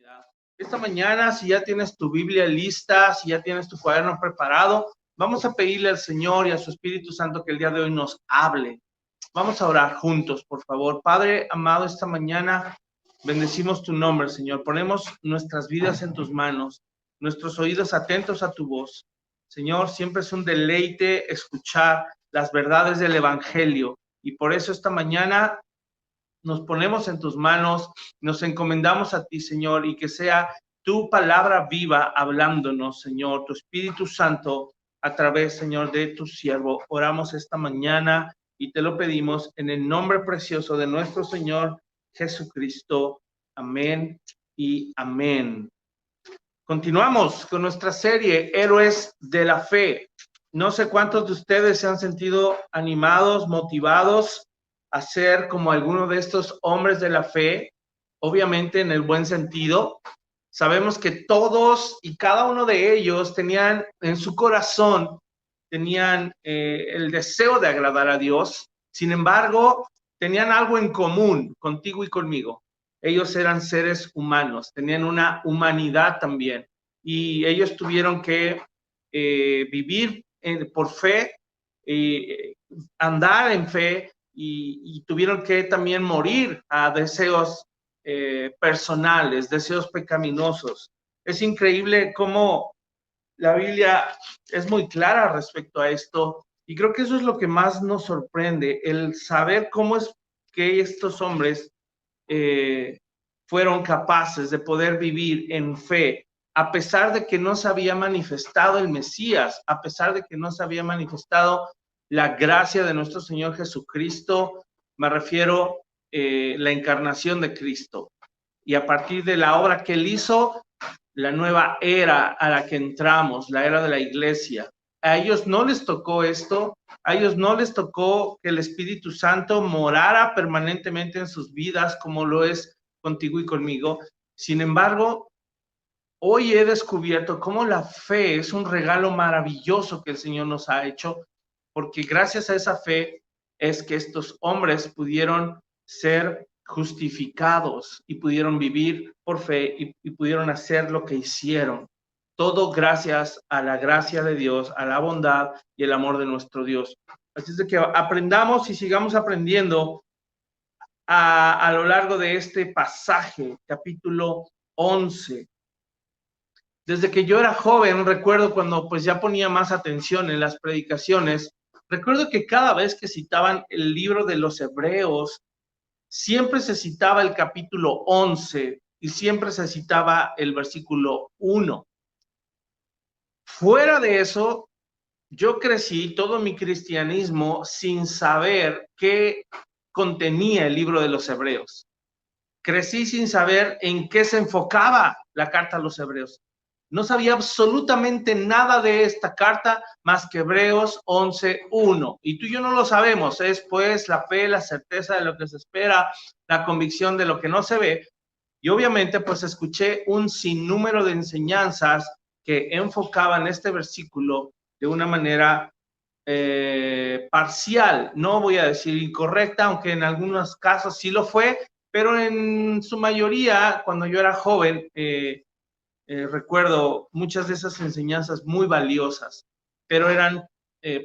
actividad. Esta mañana, si ya tienes tu Biblia lista, si ya tienes tu cuaderno preparado, vamos a pedirle al Señor y a su Espíritu Santo que el día de hoy nos hable. Vamos a orar juntos, por favor. Padre amado, esta mañana bendecimos tu nombre, Señor. Ponemos nuestras vidas en tus manos, nuestros oídos atentos a tu voz. Señor, siempre es un deleite escuchar las verdades del Evangelio. Y por eso esta mañana nos ponemos en tus manos, nos encomendamos a ti, Señor, y que sea tu palabra viva hablándonos, Señor, tu Espíritu Santo a través, Señor, de tu siervo. Oramos esta mañana y te lo pedimos en el nombre precioso de nuestro Señor Jesucristo. Amén y amén. Continuamos con nuestra serie Héroes de la Fe. No sé cuántos de ustedes se han sentido animados, motivados a ser como alguno de estos hombres de la fe, obviamente en el buen sentido. Sabemos que todos y cada uno de ellos tenían en su corazón, tenían el deseo de agradar a Dios. Sin embargo, tenían algo en común contigo y conmigo. Ellos eran seres humanos, tenían una humanidad también, y ellos tuvieron que vivir por fe, andar en fe, y tuvieron que también morir a deseos personales, deseos pecaminosos. Es increíble cómo la Biblia es muy clara respecto a esto, y creo que eso es lo que más nos sorprende, el saber cómo es que estos hombres fueron capaces de poder vivir en fe, a pesar de que no se había manifestado el Mesías, a pesar de que no se había manifestado la gracia de nuestro Señor Jesucristo. Me refiero la encarnación de Cristo. Y a partir de la obra que Él hizo, la nueva era a la que entramos, la era de la iglesia. A ellos no les tocó esto, a ellos no les tocó que el Espíritu Santo morara permanentemente en sus vidas como lo es contigo y conmigo. Sin embargo, hoy he descubierto cómo la fe es un regalo maravilloso que el Señor nos ha hecho, porque gracias a esa fe es que estos hombres pudieron ser justificados y pudieron vivir por fe y pudieron hacer lo que hicieron. Todo gracias a la gracia de Dios, a la bondad y el amor de nuestro Dios. Así es de que aprendamos y sigamos aprendiendo a lo largo de este pasaje, capítulo 11. Desde que yo era joven, recuerdo cuando pues ya ponía más atención en las predicaciones, recuerdo que cada vez que citaban el libro de los Hebreos, siempre se citaba el capítulo 11 y siempre se citaba el versículo 1. Fuera de eso, yo crecí todo mi cristianismo sin saber qué contenía el libro de los Hebreos. Crecí sin saber en qué se enfocaba la carta a los Hebreos. No sabía absolutamente nada de esta carta más que Hebreos 11:1. Y tú y yo no lo sabemos. Es pues la fe, la certeza de lo que se espera, la convicción de lo que no se ve. Y obviamente pues escuché un sinnúmero de enseñanzas que enfocaban este versículo de una manera parcial. No voy a decir incorrecta, aunque en algunos casos sí lo fue, pero en su mayoría, cuando yo era joven, recuerdo muchas de esas enseñanzas muy valiosas, pero eran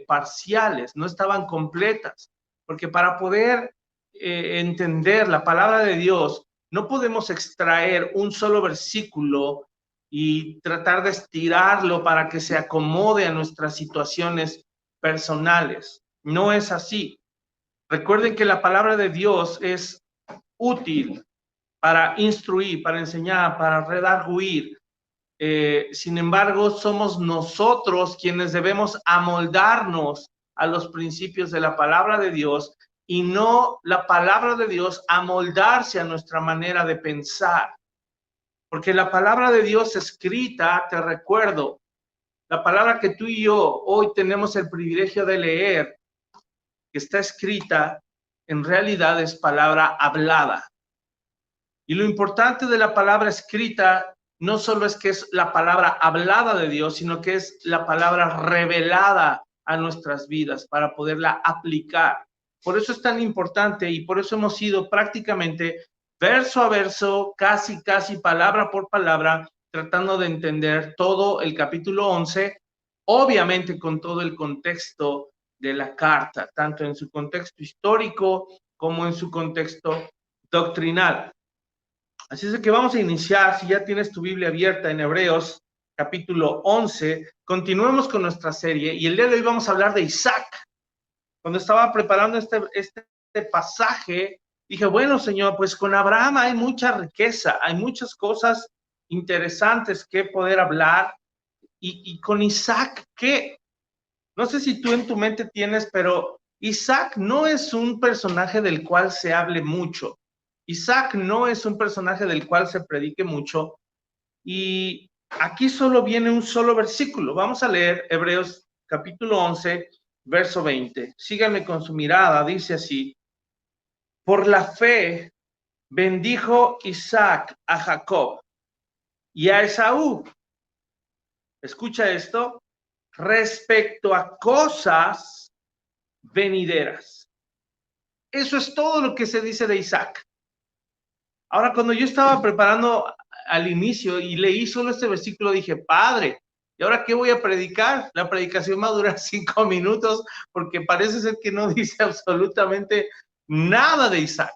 parciales, no estaban completas, porque para poder entender la palabra de Dios, no podemos extraer un solo versículo y tratar de estirarlo para que se acomode a nuestras situaciones personales. No es así. Recuerden que la palabra de Dios es útil para instruir, para enseñar, para redarguir. Sin embargo, somos nosotros quienes debemos amoldarnos a los principios de la palabra de Dios y no la palabra de Dios amoldarse a nuestra manera de pensar. Porque la palabra de Dios escrita, te recuerdo, la palabra que tú y yo hoy tenemos el privilegio de leer, que está escrita, en realidad es palabra hablada. Y lo importante de la palabra escrita no solo es que es la palabra hablada de Dios, sino que es la palabra revelada a nuestras vidas para poderla aplicar. Por eso es tan importante y por eso hemos sido prácticamente verso a verso, casi palabra por palabra, tratando de entender todo el capítulo 11, obviamente con todo el contexto de la carta, tanto en su contexto histórico como en su contexto doctrinal. Así es que vamos a iniciar, si ya tienes tu Biblia abierta en Hebreos, capítulo 11, continuemos con nuestra serie y el día de hoy vamos a hablar de Isaac. Cuando estaba preparando este pasaje, dije, bueno, Señor, pues con Abraham hay mucha riqueza, hay muchas cosas interesantes que poder hablar. Y con Isaac, ¿qué? No sé si tú en tu mente tienes, pero Isaac no es un personaje del cual se hable mucho. Isaac no es un personaje del cual se predique mucho. Y aquí solo viene un solo versículo. Vamos a leer Hebreos capítulo 11, verso 20. Síganme con su mirada, dice así. Por la fe bendijo Isaac a Jacob y a Esaú. Escucha esto. Respecto a cosas venideras. Eso es todo lo que se dice de Isaac. Ahora, cuando yo estaba preparando al inicio y leí solo este versículo, dije, Padre, ¿y ahora qué voy a predicar? La predicación va a durar 5 minutos porque parece ser que no dice absolutamente nada de Isaac.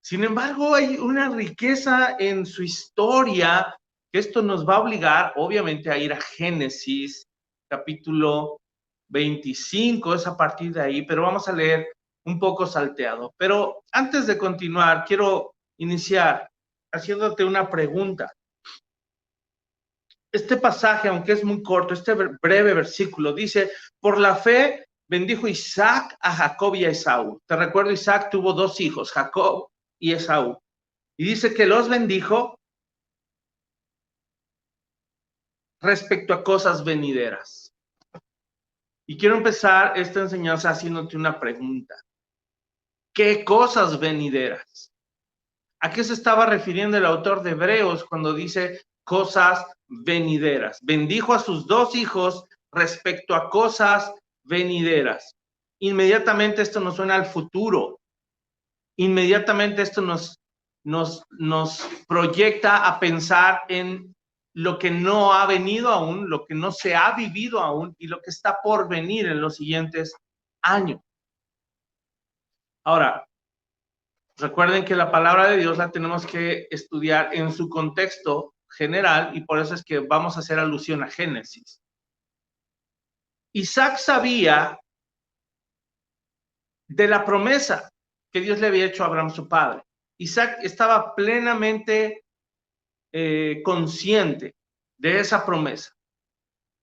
Sin embargo, hay una riqueza en su historia que esto nos va a obligar, obviamente, a ir a Génesis, capítulo 25, es a partir de ahí, pero vamos a leer un poco salteado. Pero antes de continuar, quiero iniciar haciéndote una pregunta. Este pasaje, aunque es muy corto, este breve versículo dice, por la fe bendijo Isaac a Jacob y a Esaú. Te recuerdo, Isaac tuvo 2 hijos, Jacob y Esaú. Y dice que los bendijo respecto a cosas venideras. Y quiero empezar esta enseñanza haciéndote una pregunta. ¿Qué cosas venideras? ¿A qué se estaba refiriendo el autor de Hebreos cuando dice cosas venideras? Bendijo a sus 2 hijos respecto a cosas venideras. Inmediatamente esto nos suena al futuro. Inmediatamente esto nos proyecta a pensar en lo que no ha venido aún, lo que no se ha vivido aún y lo que está por venir en los siguientes años. Ahora, recuerden que la palabra de Dios la tenemos que estudiar en su contexto general y por eso es que vamos a hacer alusión a Génesis. Isaac sabía de la promesa que Dios le había hecho a Abraham, su padre. Isaac estaba plenamente consciente de esa promesa.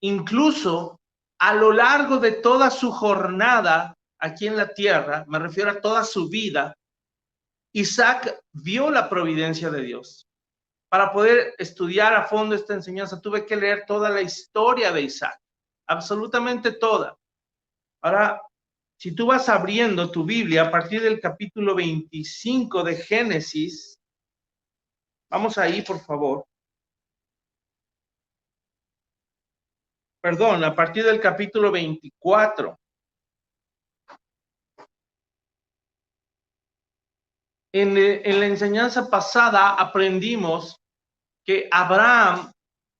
Incluso a lo largo de toda su jornada aquí en la tierra, me refiero a toda su vida, Isaac vio la providencia de Dios. Para poder estudiar a fondo esta enseñanza, tuve que leer toda la historia de Isaac, absolutamente toda. Ahora, si tú vas abriendo tu Biblia a partir del capítulo 25 de Génesis, vamos ahí, por favor. Perdón, a partir del capítulo 24. En la enseñanza pasada aprendimos que Abraham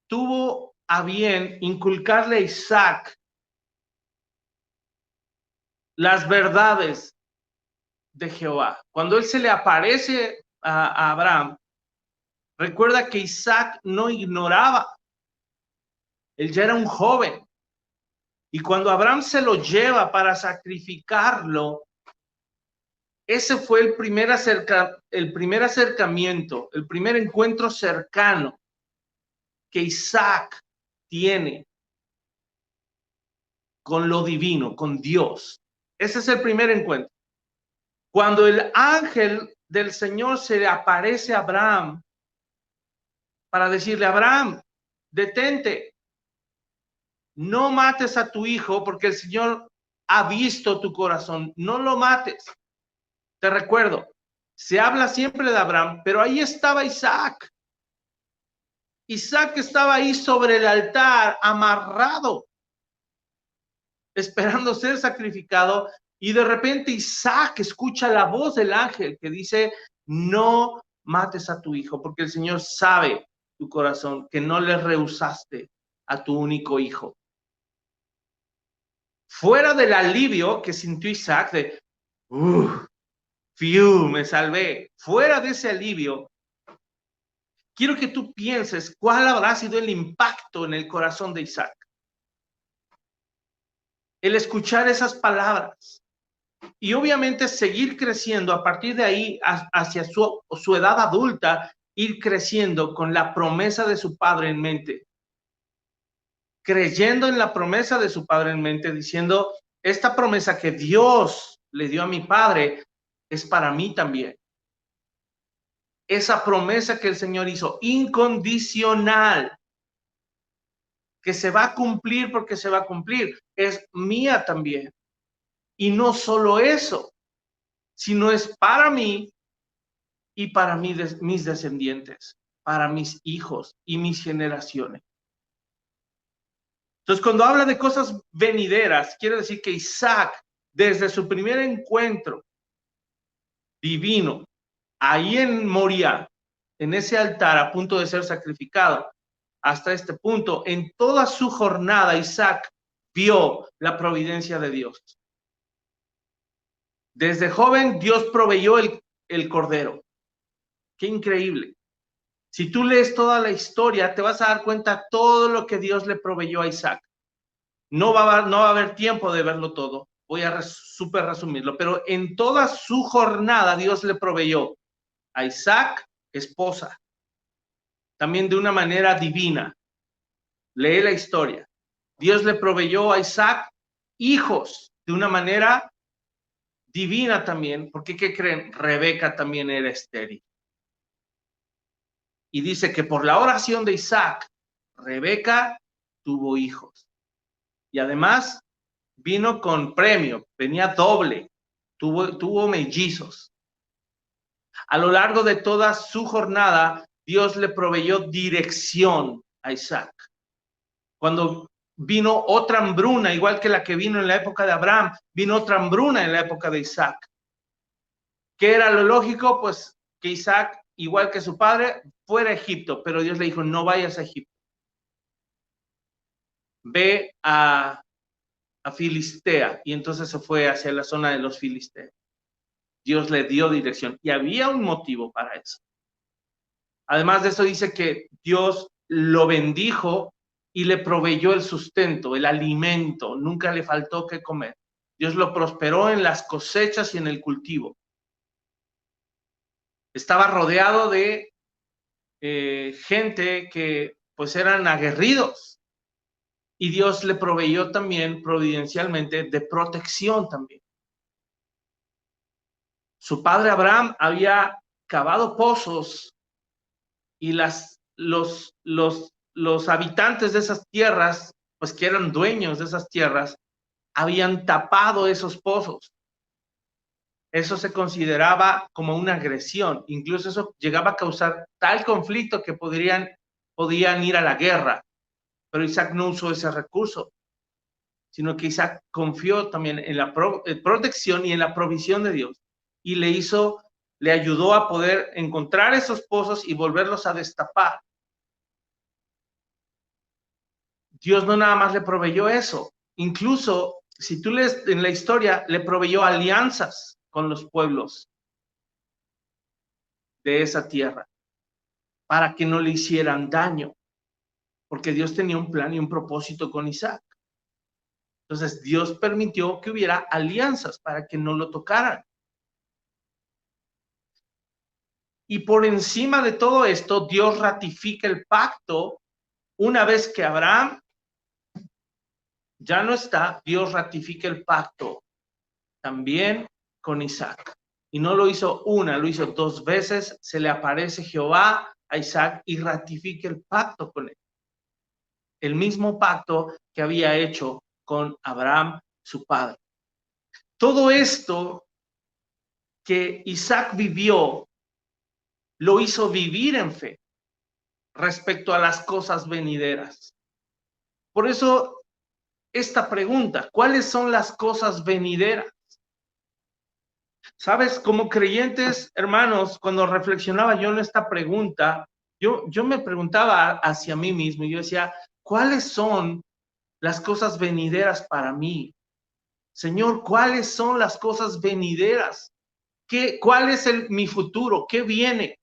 tuvo a bien inculcarle a Isaac las verdades de Jehová. Cuando él se le aparece a Abraham, recuerda que Isaac no ignoraba. Él ya era un joven. Y cuando Abraham se lo lleva para sacrificarlo, ese fue el primer acercamiento, el primer encuentro cercano que Isaac tiene con lo divino, con Dios. Ese es el primer encuentro. Cuando el ángel del Señor se le aparece a Abraham para decirle, Abraham, detente, no mates a tu hijo porque el Señor ha visto tu corazón, no lo mates. Te recuerdo, se habla siempre de Abraham, pero ahí estaba Isaac. Isaac estaba ahí sobre el altar, amarrado, esperando ser sacrificado, y de repente Isaac escucha la voz del ángel que dice no mates a tu hijo, porque el Señor sabe tu corazón, que no le rehusaste a tu único hijo. Fuera del alivio que sintió Isaac de, fiu, me salvé. Fuera de ese alivio, quiero que tú pienses cuál habrá sido el impacto en el corazón de Isaac. El escuchar esas palabras y obviamente seguir creciendo a partir de ahí hacia su edad adulta, ir creciendo con la promesa de su padre en mente, creyendo en la promesa de su padre en mente, diciendo, esta promesa que Dios le dio a mi padre es para mí también. Esa promesa que el Señor hizo, incondicional, que se va a cumplir porque se va a cumplir, es mía también. Y no solo eso, sino es para mí y para mis descendientes, para mis hijos y mis generaciones. Entonces, cuando habla de cosas venideras, quiere decir que Isaac, desde su primer encuentro divino, ahí en Moriah, en ese altar a punto de ser sacrificado, hasta este punto, en toda su jornada, Isaac vio la providencia de Dios. Desde joven, Dios proveyó el cordero. Qué increíble. Si tú lees toda la historia, te vas a dar cuenta todo lo que Dios le proveyó a Isaac. No va a haber tiempo de verlo todo. Voy a súper resumirlo. Pero en toda su jornada, Dios le proveyó a Isaac esposa. También de una manera divina. Lee la historia. Dios le proveyó a Isaac hijos de una manera divina también. Porque, ¿qué creen? Rebeca también era estéril. Y dice que por la oración de Isaac, Rebeca tuvo hijos. Y además vino con premio, venía doble, tuvo mellizos. A lo largo de toda su jornada, Dios le proveyó dirección a Isaac. Cuando vino otra hambruna, igual que la que vino en la época de Abraham, vino otra hambruna en la época de Isaac. ¿Qué era lo lógico? Pues que Isaac, igual que su padre, fuera a Egipto, pero Dios le dijo, no vayas a Egipto. Ve a Filistea, y entonces se fue hacia la zona de los filisteos. Dios le dio dirección, y había un motivo para eso. Además de eso, dice que Dios lo bendijo y le proveyó el sustento, el alimento, nunca le faltó qué comer. Dios lo prosperó en las cosechas y en el cultivo. Estaba rodeado de gente que pues eran aguerridos, y Dios le proveyó también providencialmente de protección también. Su padre Abraham había cavado pozos, y los habitantes de esas tierras, pues que eran dueños de esas tierras, habían tapado esos pozos. Eso se consideraba como una agresión. Incluso eso llegaba a causar tal conflicto que podían ir a la guerra. Pero Isaac no usó ese recurso, sino que Isaac confió también en la protección y en la provisión de Dios, y le ayudó a poder encontrar esos pozos y volverlos a destapar. Dios no nada más le proveyó eso, incluso si tú lees en la historia, le proveyó alianzas con los pueblos de esa tierra para que no le hicieran daño, porque Dios tenía un plan y un propósito con Isaac. Entonces Dios permitió que hubiera alianzas para que no lo tocaran. Y por encima de todo esto, Dios ratifica el pacto. Una vez que Abraham ya no está, Dios ratifica el pacto también con Isaac. Y no lo hizo una, lo hizo 2 veces. Se le aparece Jehová a Isaac y ratifica el pacto con él. El mismo pacto que había hecho con Abraham, su padre. Todo esto que Isaac vivió, lo hizo vivir en fe respecto a las cosas venideras. Por eso, esta pregunta, ¿cuáles son las cosas venideras? Sabes, como creyentes, hermanos, cuando reflexionaba yo en esta pregunta, yo me preguntaba hacia mí mismo, y yo decía, ¿cuáles son las cosas venideras para mí? Señor, ¿cuáles son las cosas venideras? ¿Cuál es mi futuro? ¿Qué viene?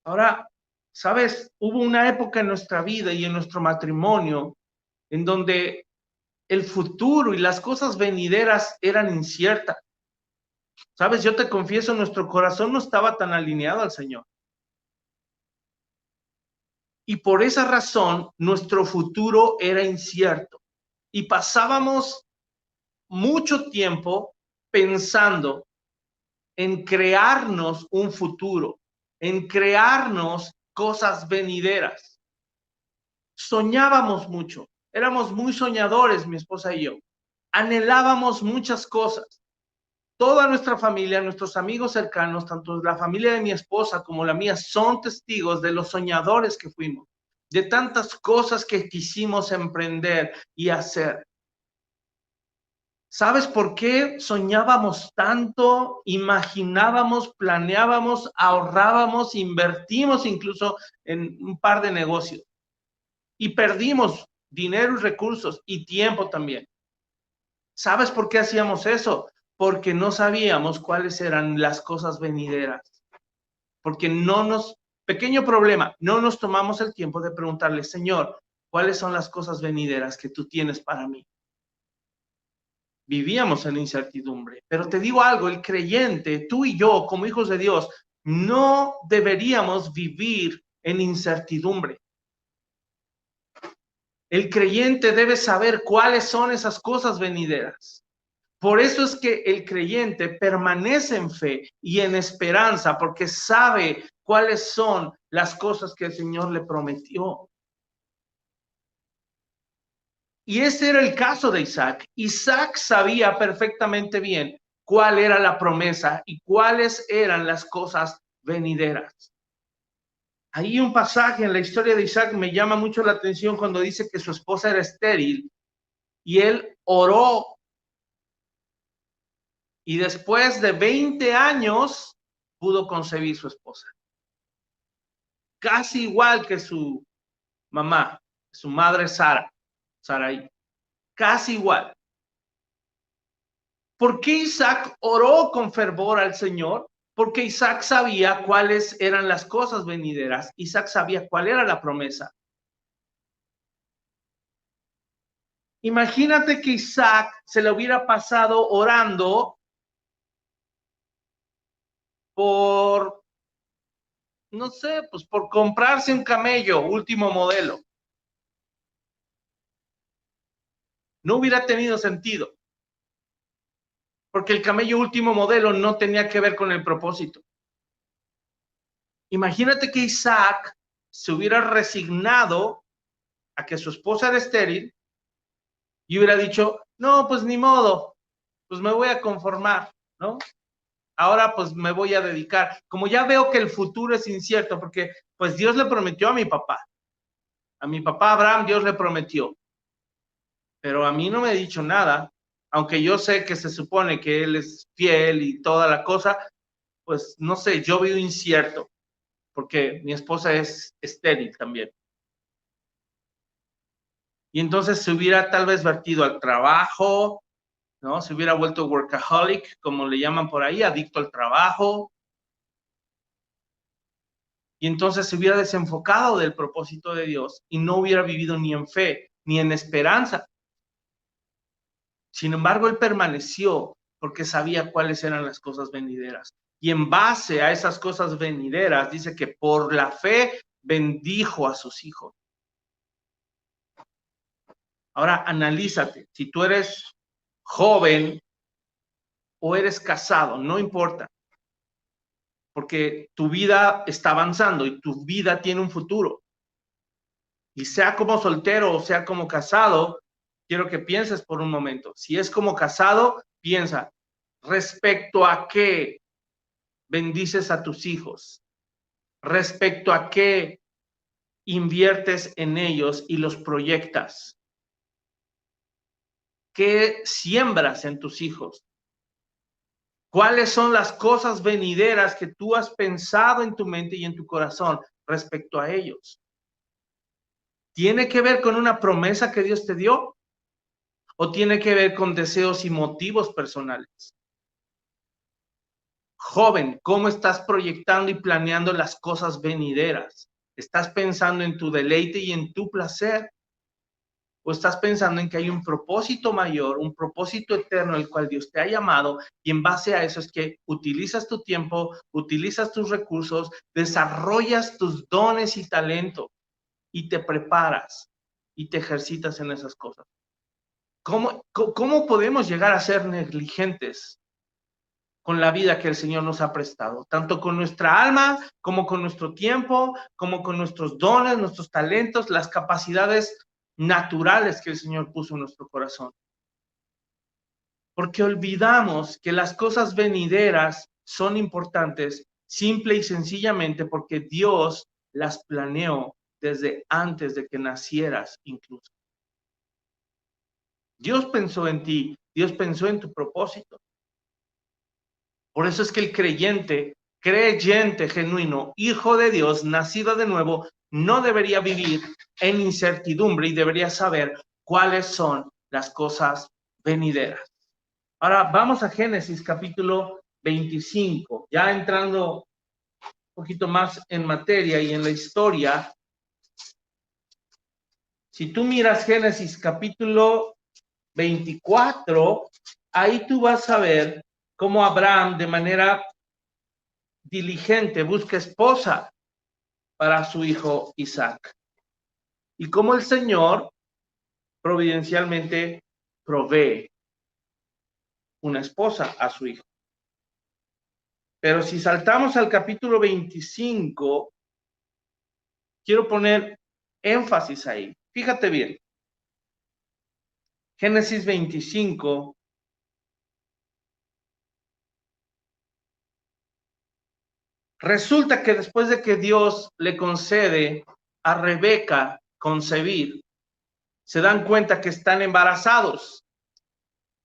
Ahora, sabes, hubo una época en nuestra vida y en nuestro matrimonio en donde el futuro y las cosas venideras eran inciertas. Sabes, yo te confieso, nuestro corazón no estaba tan alineado al Señor. Y por esa razón, nuestro futuro era incierto. Y pasábamos mucho tiempo pensando en crearnos un futuro, en crearnos cosas venideras. Soñábamos mucho, éramos muy soñadores, mi esposa y yo. Anhelábamos muchas cosas. Toda nuestra familia, nuestros amigos cercanos, tanto la familia de mi esposa como la mía, son testigos de los soñadores que fuimos, de tantas cosas que quisimos emprender y hacer. ¿Sabes por qué soñábamos tanto, imaginábamos, planeábamos, ahorrábamos, invertimos incluso en un par de negocios? Y perdimos dinero y recursos y tiempo también. ¿Sabes por qué hacíamos eso? Porque no sabíamos cuáles eran las cosas venideras. Porque pequeño problema, no nos tomamos el tiempo de preguntarle, Señor, ¿cuáles son las cosas venideras que tú tienes para mí? Vivíamos en incertidumbre. Pero te digo algo, el creyente, tú y yo, como hijos de Dios, no deberíamos vivir en incertidumbre. El creyente debe saber cuáles son esas cosas venideras. Por eso es que el creyente permanece en fe y en esperanza, porque sabe cuáles son las cosas que el Señor le prometió. Y ese era el caso de Isaac. Isaac sabía perfectamente bien cuál era la promesa y cuáles eran las cosas venideras. Hay un pasaje en la historia de Isaac me llama mucho la atención cuando dice que su esposa era estéril y él oró y después de 20 años pudo concebir su esposa. Casi igual que su mamá, su madre Sarai, casi igual. ¿Por qué Isaac oró con fervor al Señor? Porque Isaac sabía cuáles eran las cosas venideras. Isaac sabía cuál era la promesa. Imagínate que Isaac se le hubiera pasado orando por, no sé, pues por comprarse un camello último modelo. No hubiera tenido sentido. Porque el camello último modelo no tenía que ver con el propósito. Imagínate que Isaac se hubiera resignado a que su esposa era estéril y hubiera dicho, no, pues ni modo, pues me voy a conformar, ¿no? Ahora pues me voy a dedicar. Como ya veo que el futuro es incierto, porque pues Dios le prometió a mi papá Abraham Dios le prometió, pero a mí no me ha dicho nada, aunque yo sé que se supone que él es fiel y toda la cosa, pues no sé, yo veo incierto, porque mi esposa es estéril también. Y entonces se hubiera tal vez vertido al trabajo, ¿no? Se hubiera vuelto workaholic, como le llaman por ahí, adicto al trabajo. Y entonces se hubiera desenfocado del propósito de Dios y no hubiera vivido ni en fe, ni en esperanza. Sin embargo, él permaneció porque sabía cuáles eran las cosas venideras. Y en base a esas cosas venideras, dice que por la fe bendijo a sus hijos. Ahora, analízate. Si tú eres joven o eres casado, no importa. Porque tu vida está avanzando y tu vida tiene un futuro. Y sea como soltero o sea como casado, quiero que pienses por un momento. Si es como casado, piensa, ¿respecto a qué bendices a tus hijos? ¿Respecto a qué inviertes en ellos y los proyectas? ¿Qué siembras en tus hijos? ¿Cuáles son las cosas venideras que tú has pensado en tu mente y en tu corazón respecto a ellos? ¿Tiene que ver con una promesa que Dios te dio? ¿O tiene que ver con deseos y motivos personales? Joven, ¿cómo estás proyectando y planeando las cosas venideras? ¿Estás pensando en tu deleite y en tu placer? ¿O estás pensando en que hay un propósito mayor, un propósito eterno al cual Dios te ha llamado, y en base a eso es que utilizas tu tiempo, utilizas tus recursos, desarrollas tus dones y talentos y te preparas y te ejercitas en esas cosas? ¿Cómo podemos llegar a ser negligentes con la vida que el Señor nos ha prestado? Tanto con nuestra alma, como con nuestro tiempo, como con nuestros dones, nuestros talentos, las capacidades naturales que el Señor puso en nuestro corazón. Porque olvidamos que las cosas venideras son importantes simple y sencillamente porque Dios las planeó desde antes de que nacieras incluso. Dios pensó en ti, Dios pensó en tu propósito. Por eso es que el creyente genuino, hijo de Dios, nacido de nuevo, no debería vivir en incertidumbre y debería saber cuáles son las cosas venideras. Ahora vamos a Génesis capítulo 25, ya entrando un poquito más en materia y en la historia. Si tú miras Génesis capítulo 24, ahí tú vas a ver cómo Abraham de manera diligente busca esposa para su hijo Isaac. Y cómo el Señor providencialmente provee una esposa a su hijo. Pero si saltamos al capítulo 25, quiero poner énfasis ahí. Fíjate bien. Génesis 25. Resulta que después de que Dios le concede a Rebeca concebir, se dan cuenta que están embarazados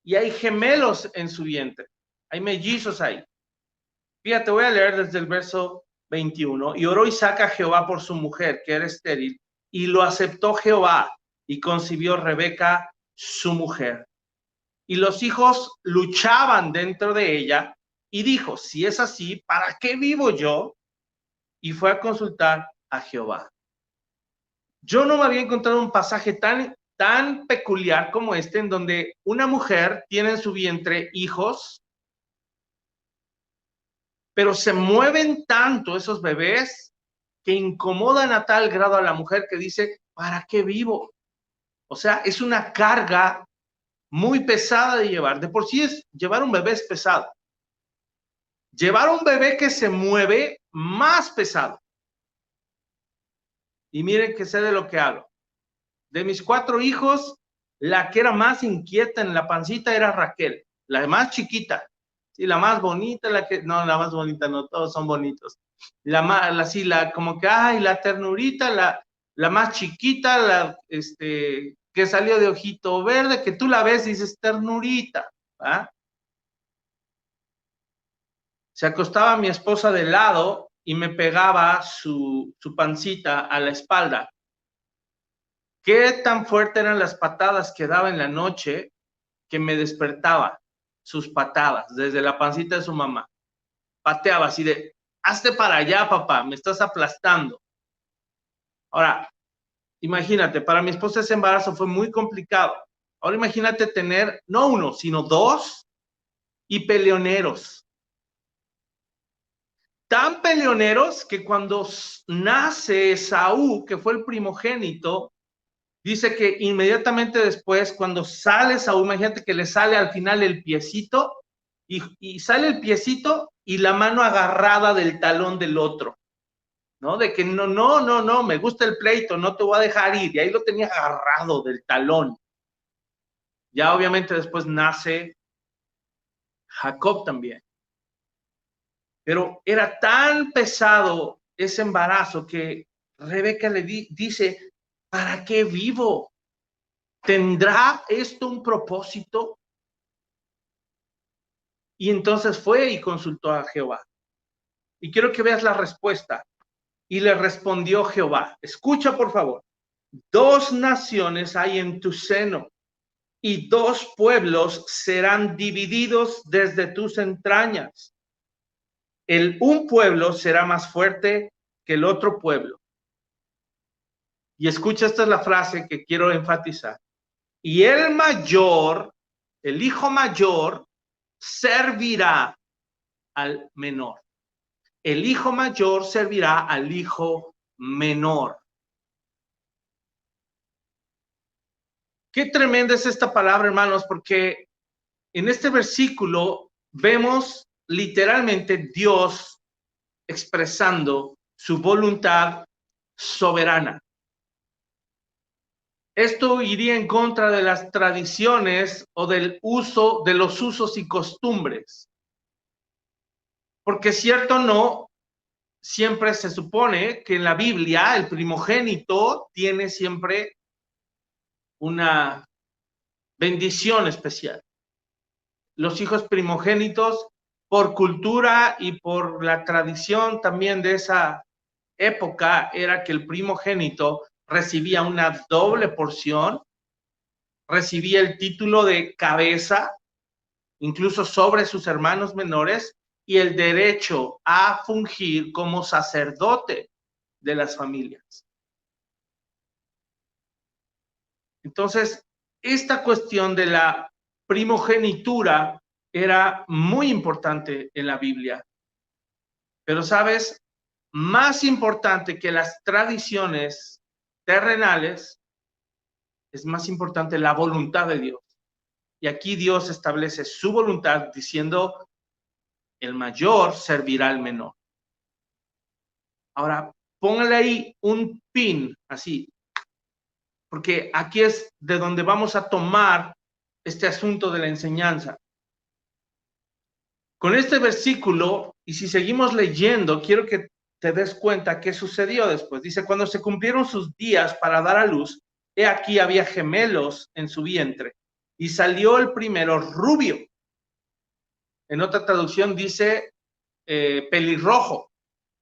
y hay gemelos en su vientre. Hay mellizos ahí. Fíjate, voy a leer desde el verso 21. Y oró Isaac a Jehová por su mujer, que era estéril, y lo aceptó Jehová, y concibió Rebeca, su mujer. Y los hijos luchaban dentro de ella, y dijo, si es así, ¿para qué vivo yo? Y fue a consultar a Jehová. Yo no me había encontrado un pasaje tan peculiar como este, en donde una mujer tiene en su vientre hijos, pero se mueven tanto esos bebés que incomodan a tal grado a la mujer que dice, ¿para qué vivo? O sea, es una carga muy pesada de llevar. De por sí llevar un bebé es pesado. Llevar un bebé que se mueve, más pesado. Y miren que sé de lo que hablo. De mis 4 hijos, la que era más inquieta en la pancita era Raquel, la más chiquita. Sí, la más bonita, no, la más bonita, no, todos son bonitos. Como que, ay, la ternurita, la más chiquita, que salió de ojito verde, que tú la ves y dices, ternurita, ¿va? Se acostaba mi esposa de lado y me pegaba su pancita a la espalda. ¿Qué tan fuerte eran las patadas que daba en la noche que me despertaba? Sus patadas, desde la pancita de su mamá. Pateaba así de, hazte para allá, papá, me estás aplastando. Ahora, imagínate, para mi esposa ese embarazo fue muy complicado. Ahora imagínate tener, no 1, sino 2 y peleoneros. Tan peleoneros que cuando nace Esaú, que fue el primogénito, dice que inmediatamente después, cuando sale Saúl, imagínate que le sale al final el piecito, y sale el piecito y la mano agarrada del talón del otro, ¿no? De que no, me gusta el pleito, no te voy a dejar ir, y ahí lo tenía agarrado del talón. Ya obviamente después nace Jacob también. Pero era tan pesado ese embarazo que Rebeca le dice, ¿para qué vivo? ¿Tendrá esto un propósito? Y entonces fue y consultó a Jehová. Y quiero que veas la respuesta. Y le respondió Jehová, escucha por favor, 2 naciones hay en tu seno, y 2 pueblos serán divididos desde tus entrañas. Un pueblo será más fuerte que el otro pueblo. Y escucha, esta es la frase que quiero enfatizar. Y el mayor, el hijo mayor, servirá al menor. El hijo mayor servirá al hijo menor. Qué tremenda es esta palabra, hermanos, porque en este versículo vemos literalmente Dios expresando su voluntad soberana. Esto iría en contra de las tradiciones o del uso de los usos y costumbres. Porque cierto o no, siempre se supone que en la Biblia el primogénito tiene siempre una bendición especial. Los hijos primogénitos, por cultura y por la tradición también de esa época, era que el primogénito recibía una doble porción, recibía el título de cabeza, incluso sobre sus hermanos menores, y el derecho a fungir como sacerdote de las familias. Entonces, esta cuestión de la primogenitura era muy importante en la Biblia. Pero, ¿sabes? Más importante que las tradiciones terrenales, es más importante la voluntad de Dios. Y aquí Dios establece su voluntad diciendo, el mayor servirá al menor. Ahora, póngale ahí un pin, así, porque aquí es de donde vamos a tomar este asunto de la enseñanza. Con este versículo, y si seguimos leyendo, quiero que te des cuenta qué sucedió después. Dice, cuando se cumplieron sus días para dar a luz, he aquí había gemelos en su vientre, y salió el primero rubio. En otra traducción dice pelirrojo.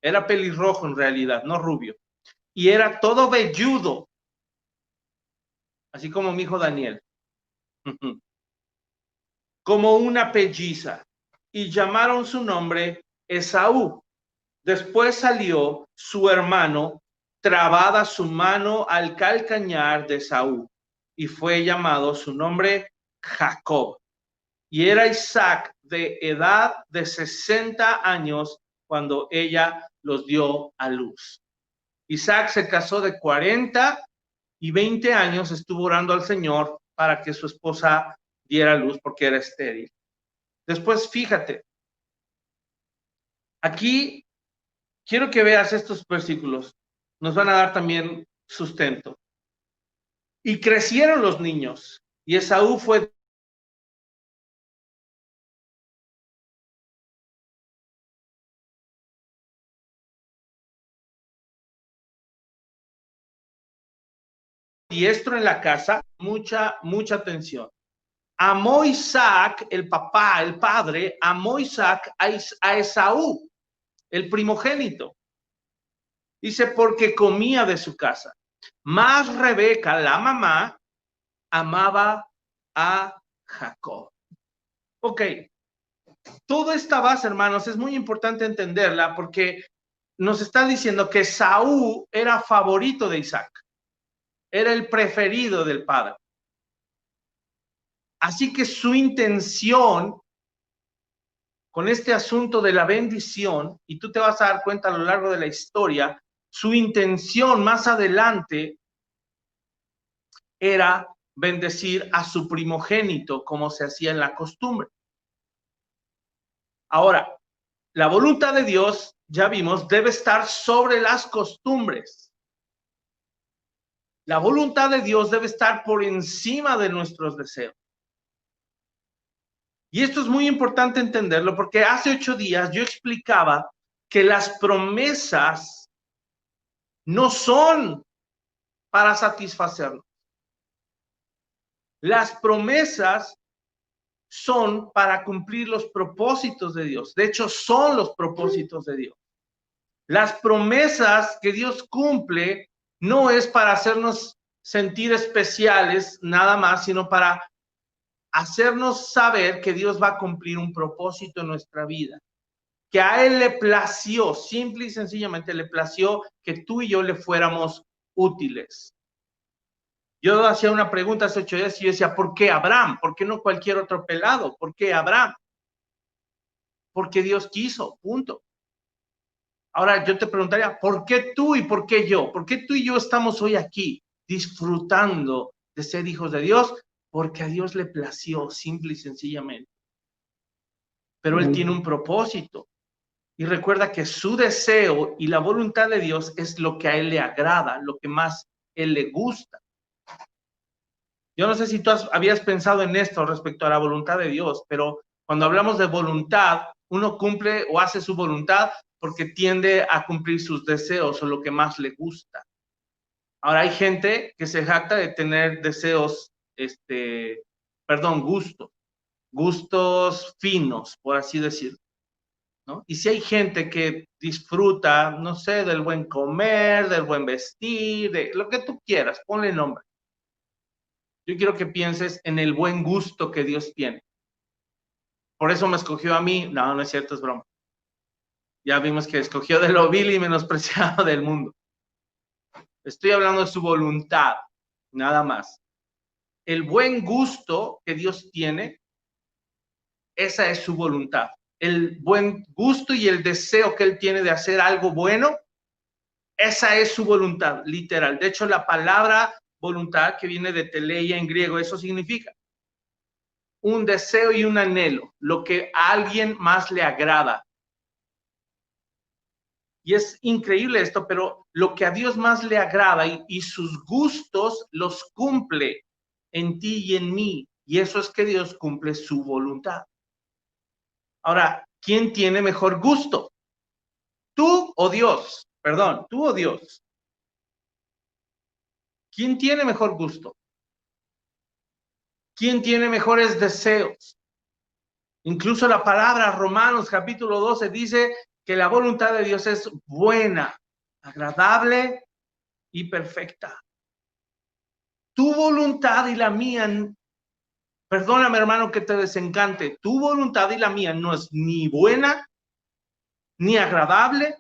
Era pelirrojo en realidad, no rubio. Y era todo velludo, así como mi hijo Daniel. Como una pelliza. Y llamaron su nombre Esaú. Después salió su hermano, trabada su mano al calcañar de Esaú, y fue llamado su nombre Jacob. Y era Isaac de edad de 60 años cuando ella los dio a luz. Isaac se casó de 40 y 20 años estuvo orando al Señor para que su esposa diera luz porque era estéril. Después, fíjate, aquí quiero que veas estos versículos. Nos van a dar también sustento. Y crecieron los niños, y Esaú fue diestro en la casa, mucha atención. Amó Isaac, el papá, el padre, amó Isaac a Esaú, el primogénito. Dice, porque comía de su casa. Más Rebeca, la mamá, amaba a Jacob. Ok, toda esta base, hermanos, es muy importante entenderla porque nos está diciendo que Saúl era favorito de Isaac, era el preferido del padre. Así que su intención con este asunto de la bendición, y tú te vas a dar cuenta a lo largo de la historia, su intención más adelante era bendecir a su primogénito, como se hacía en la costumbre. Ahora, la voluntad de Dios, ya vimos, debe estar sobre las costumbres. La voluntad de Dios debe estar por encima de nuestros deseos. Y esto es muy importante entenderlo porque hace 8 días yo explicaba que las promesas no son para satisfacernos. Las promesas son para cumplir los propósitos de Dios. De hecho, son los propósitos de Dios. Las promesas que Dios cumple no es para hacernos sentir especiales nada más, sino para hacernos saber que Dios va a cumplir un propósito en nuestra vida. Que a Él le plació, simple y sencillamente le plació que tú y yo le fuéramos útiles. Yo hacía una pregunta hace 8 días y yo decía, ¿por qué Abraham? ¿Por qué no cualquier otro pelado? ¿Por qué Abraham? Porque Dios quiso, punto. Ahora yo te preguntaría, ¿por qué tú y por qué yo? ¿Por qué tú y yo estamos hoy aquí disfrutando de ser hijos de Dios? Porque a Dios le plació, simple y sencillamente. Pero Él tiene un propósito. Y recuerda que su deseo y la voluntad de Dios es lo que a Él le agrada, lo que más Él le gusta. Yo no sé si tú habías pensado en esto respecto a la voluntad de Dios, pero cuando hablamos de voluntad, uno cumple o hace su voluntad porque tiende a cumplir sus deseos o lo que más le gusta. Ahora hay gente que se jacta de tener deseos, gustos finos, por así decirlo, ¿no? Y si hay gente que disfruta, no sé, del buen comer, del buen vestir, de lo que tú quieras, ponle nombre. Yo quiero que pienses en el buen gusto que Dios tiene. Por eso me escogió a mí. No, no es cierto, es broma. Ya vimos que escogió de lo vil y menospreciado del mundo. Estoy hablando de su voluntad, nada más. El buen gusto que Dios tiene, esa es su voluntad. El buen gusto y el deseo que Él tiene de hacer algo bueno, esa es su voluntad, literal. De hecho, la palabra voluntad, que viene de teleia en griego, eso significa un deseo y un anhelo, lo que a alguien más le agrada. Y es increíble esto, pero lo que a Dios más le agrada y sus gustos los cumple en ti y en mí. Y eso es que Dios cumple su voluntad. Ahora, ¿quién tiene mejor gusto? ¿Tú o Dios? Perdón, ¿tú o Dios? ¿Quién tiene mejor gusto? ¿Quién tiene mejores deseos? Incluso la palabra Romanos capítulo 12 dice que la voluntad de Dios es buena, agradable y perfecta. Tu voluntad y la mía, perdóname hermano que te desencante, tu voluntad y la mía no es ni buena, ni agradable,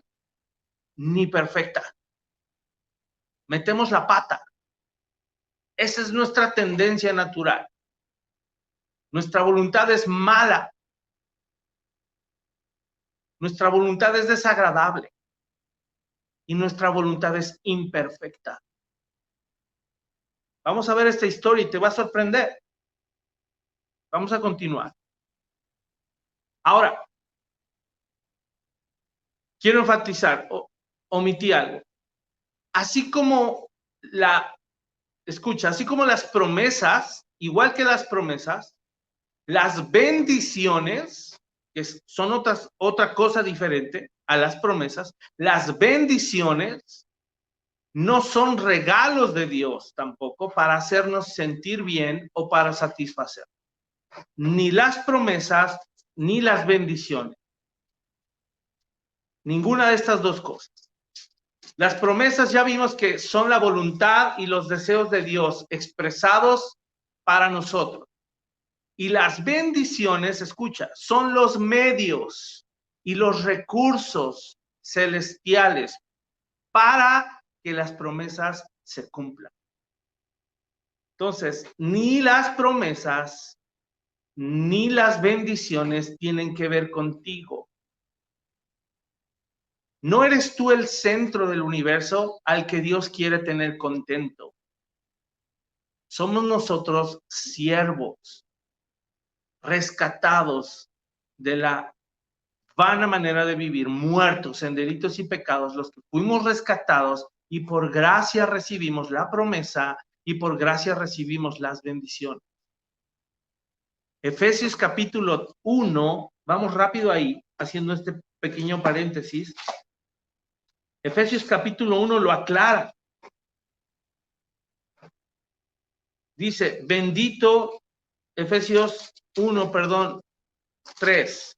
ni perfecta. Metemos la pata. Esa es nuestra tendencia natural. Nuestra voluntad es mala. Nuestra voluntad es desagradable. Y nuestra voluntad es imperfecta. Vamos a ver esta historia y te va a sorprender. Vamos a continuar. Ahora, quiero enfatizar, omití algo. Así como así como las promesas, igual que las promesas, las bendiciones, que son otra cosa diferente a las promesas, las bendiciones no son regalos de Dios tampoco para hacernos sentir bien o para satisfacer. Ni las promesas, ni las bendiciones. Ninguna de estas dos cosas. Las promesas ya vimos que son la voluntad y los deseos de Dios expresados para nosotros. Y las bendiciones, escucha, son los medios y los recursos celestiales para que las promesas se cumplan. Entonces, ni las promesas ni las bendiciones tienen que ver contigo. No eres tú el centro del universo al que Dios quiere tener contento. Somos nosotros siervos, rescatados de la vana manera de vivir, muertos en delitos y pecados, los que fuimos rescatados y por gracia recibimos la promesa y por gracia recibimos las bendiciones. Efesios capítulo 1, vamos rápido ahí, haciendo este pequeño paréntesis. Efesios capítulo 1 lo aclara. Dice, bendito Efesios 1, perdón, 3.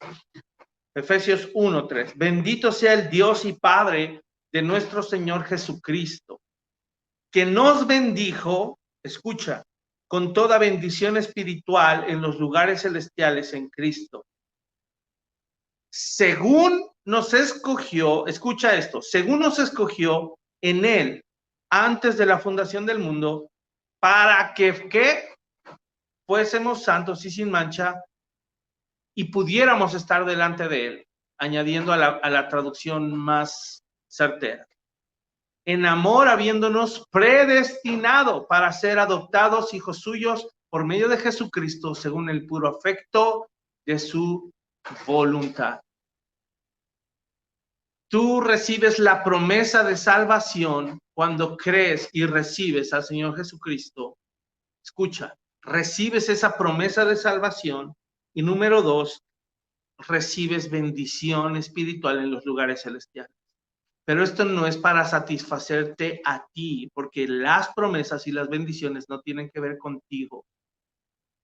Efesios 1, 3. Bendito sea el Dios y Padre de nuestro Señor Jesucristo, que nos bendijo, escucha, con toda bendición espiritual en los lugares celestiales en Cristo. Según nos escogió, escucha esto, según nos escogió en Él antes de la fundación del mundo, para que, ¿qué? Fuésemos santos y sin mancha y pudiéramos estar delante de Él, añadiendo a la traducción más certera. En amor, habiéndonos predestinado para ser adoptados hijos suyos por medio de Jesucristo, según el puro afecto de su voluntad. Tú recibes la promesa de salvación cuando crees y recibes al Señor Jesucristo. Escucha, recibes esa promesa de salvación y número 2, recibes bendición espiritual en los lugares celestiales. Pero esto no es para satisfacerte a ti, porque las promesas y las bendiciones no tienen que ver contigo.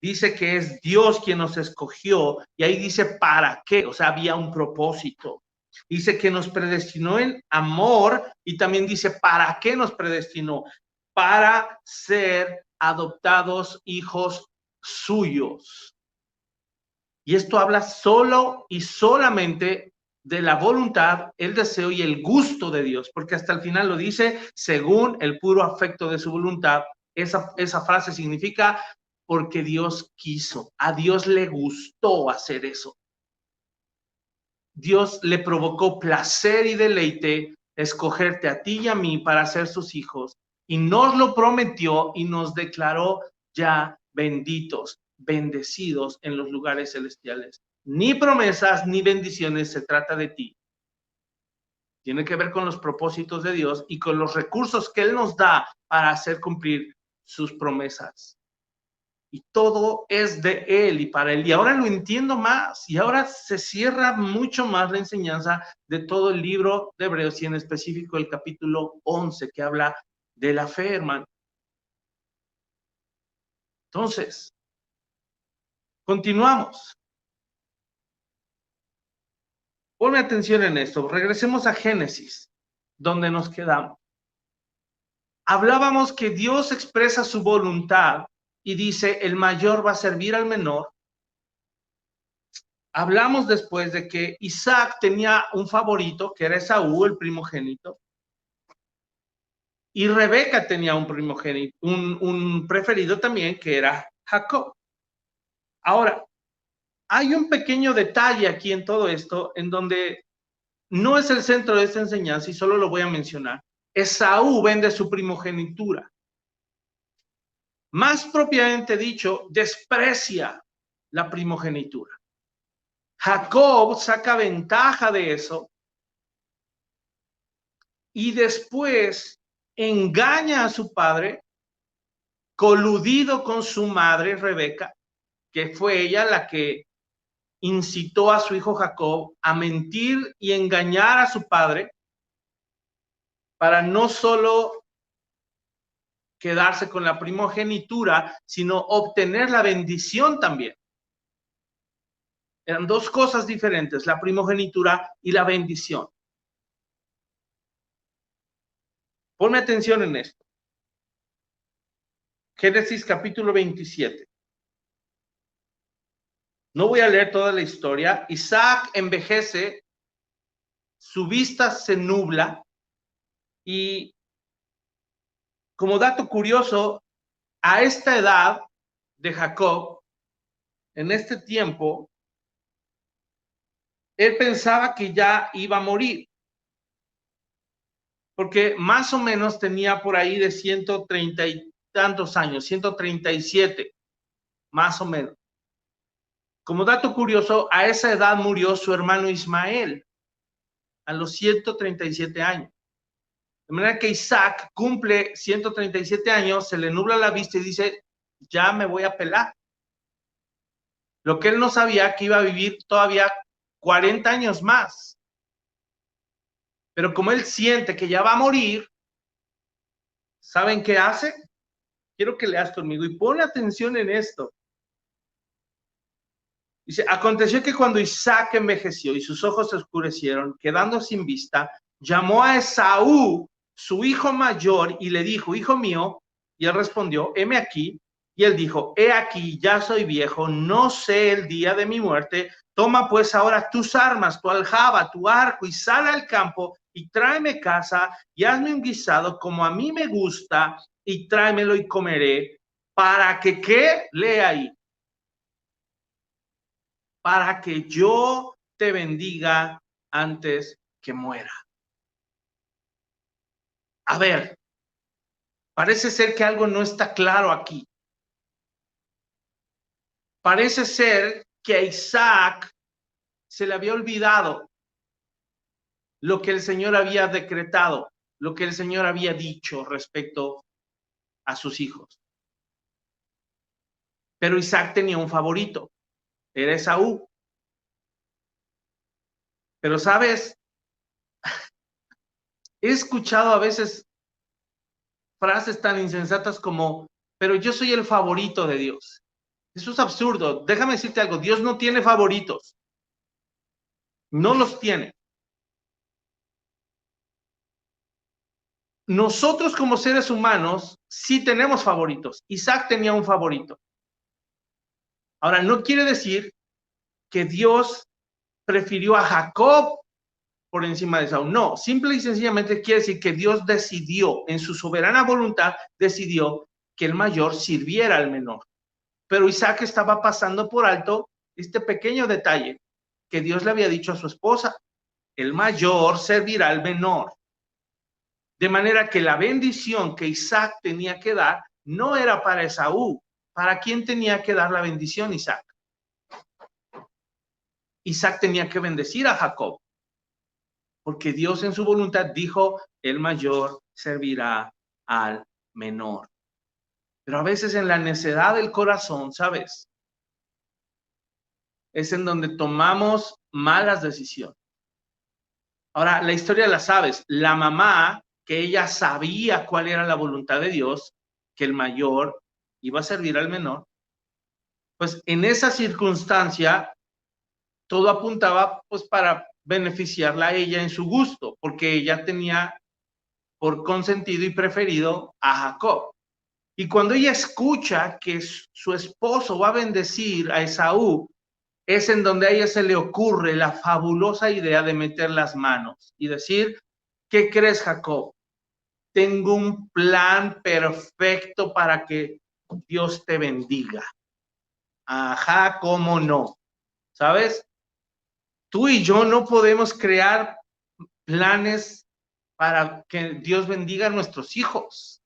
Dice que es Dios quien nos escogió y ahí dice para qué, o sea, había un propósito. Dice que nos predestinó en amor y también dice para qué nos predestinó, para ser adoptados hijos suyos. Y esto habla solo y solamente de la voluntad, el deseo y el gusto de Dios, porque hasta el final lo dice, según el puro afecto de su voluntad. Esa frase significa porque Dios quiso, a Dios le gustó hacer eso. Dios le provocó placer y deleite escogerte a ti y a mí para ser sus hijos, y nos lo prometió y nos declaró ya benditos, bendecidos en los lugares celestiales. Ni promesas ni bendiciones se trata de ti. Tiene que ver con los propósitos de Dios y con los recursos que Él nos da para hacer cumplir sus promesas. Y todo es de Él y para Él. Y ahora lo entiendo más. Y ahora se cierra mucho más la enseñanza de todo el libro de Hebreos y en específico el capítulo 11 que habla de la fe, hermano. Entonces, continuamos. Ponme atención en esto. Regresemos a Génesis, donde nos quedamos. Hablábamos que Dios expresa su voluntad y dice, el mayor va a servir al menor. Hablamos después de que Isaac tenía un favorito, que era Esaú, el primogénito, y Rebeca tenía un primogénito, un preferido también, que era Jacob. Ahora, hay un pequeño detalle aquí en todo esto, en donde no es el centro de esta enseñanza, y solo lo voy a mencionar. Esaú vende su primogenitura. Más propiamente dicho, desprecia la primogenitura. Jacob saca ventaja de eso y después engaña a su padre, coludido con su madre Rebeca, que fue ella la que incitó a su hijo Jacob a mentir y engañar a su padre para no solo quedarse con la primogenitura, sino obtener la bendición también. Eran dos cosas diferentes, la primogenitura y la bendición. Ponme atención en esto. Génesis capítulo 27. No voy a leer toda la historia. Isaac envejece, su vista se nubla y, como dato curioso, a esta edad de Jacob, en este tiempo, él pensaba que ya iba a morir, porque más o menos tenía por ahí de 130 y tantos años, 137, más o menos. Como dato curioso, a esa edad murió su hermano Ismael, a los 137 años. De manera que Isaac cumple 137 años, se le nubla la vista y dice, ya me voy a pelar. Lo que él no sabía que iba a vivir todavía 40 años más. Pero como él siente que ya va a morir, ¿saben qué hace? Quiero que leas conmigo y pon atención en esto. Dice, aconteció que cuando Isaac envejeció y sus ojos se oscurecieron, quedando sin vista, llamó a Esaú, su hijo mayor, y le dijo, hijo mío, y él respondió, heme aquí, y él dijo, he aquí, ya soy viejo, no sé el día de mi muerte, toma pues ahora tus armas, tu aljaba, tu arco, y sal al campo, y tráeme casa, y hazme un guisado como a mí me gusta, y tráemelo y comeré, para que, ¿qué? Lee ahí, para que yo te bendiga antes que muera. A ver, parece ser que algo no está claro aquí. Parece ser que a Isaac se le había olvidado lo que el Señor había decretado, lo que el Señor había dicho respecto a sus hijos. Pero Isaac tenía un favorito, era Esaú. Pero sabes, he escuchado a veces frases tan insensatas como, pero yo soy el favorito de Dios. Eso es absurdo. Déjame decirte algo, Dios no tiene favoritos. No los tiene. Nosotros como seres humanos sí tenemos favoritos. Isaac tenía un favorito. Ahora, no quiere decir que Dios prefirió a Jacob por encima de Esaú. No, simple y sencillamente quiere decir que Dios decidió, en su soberana voluntad, decidió que el mayor sirviera al menor. Pero Isaac estaba pasando por alto este pequeño detalle que Dios le había dicho a su esposa. El mayor servirá al menor. De manera que la bendición que Isaac tenía que dar no era para Esaú. ¿Para quién tenía que dar la bendición Isaac? Isaac tenía que bendecir a Jacob, porque Dios en su voluntad dijo, el mayor servirá al menor. Pero a veces en la necedad del corazón, ¿sabes? Es en donde tomamos malas decisiones. Ahora, la historia la sabes. La mamá, que ella sabía cuál era la voluntad de Dios, que el mayor iba a servir al menor, pues en esa circunstancia todo apuntaba pues para beneficiarla a ella en su gusto, porque ella tenía por consentido y preferido a Jacob. Y cuando ella escucha que su esposo va a bendecir a Esaú, es en donde a ella se le ocurre la fabulosa idea de meter las manos y decir, ¿qué crees, Jacob? Tengo un plan perfecto para que Dios te bendiga. Ajá, ¿cómo no? ¿Sabes? Tú y yo no podemos crear planes para que Dios bendiga a nuestros hijos.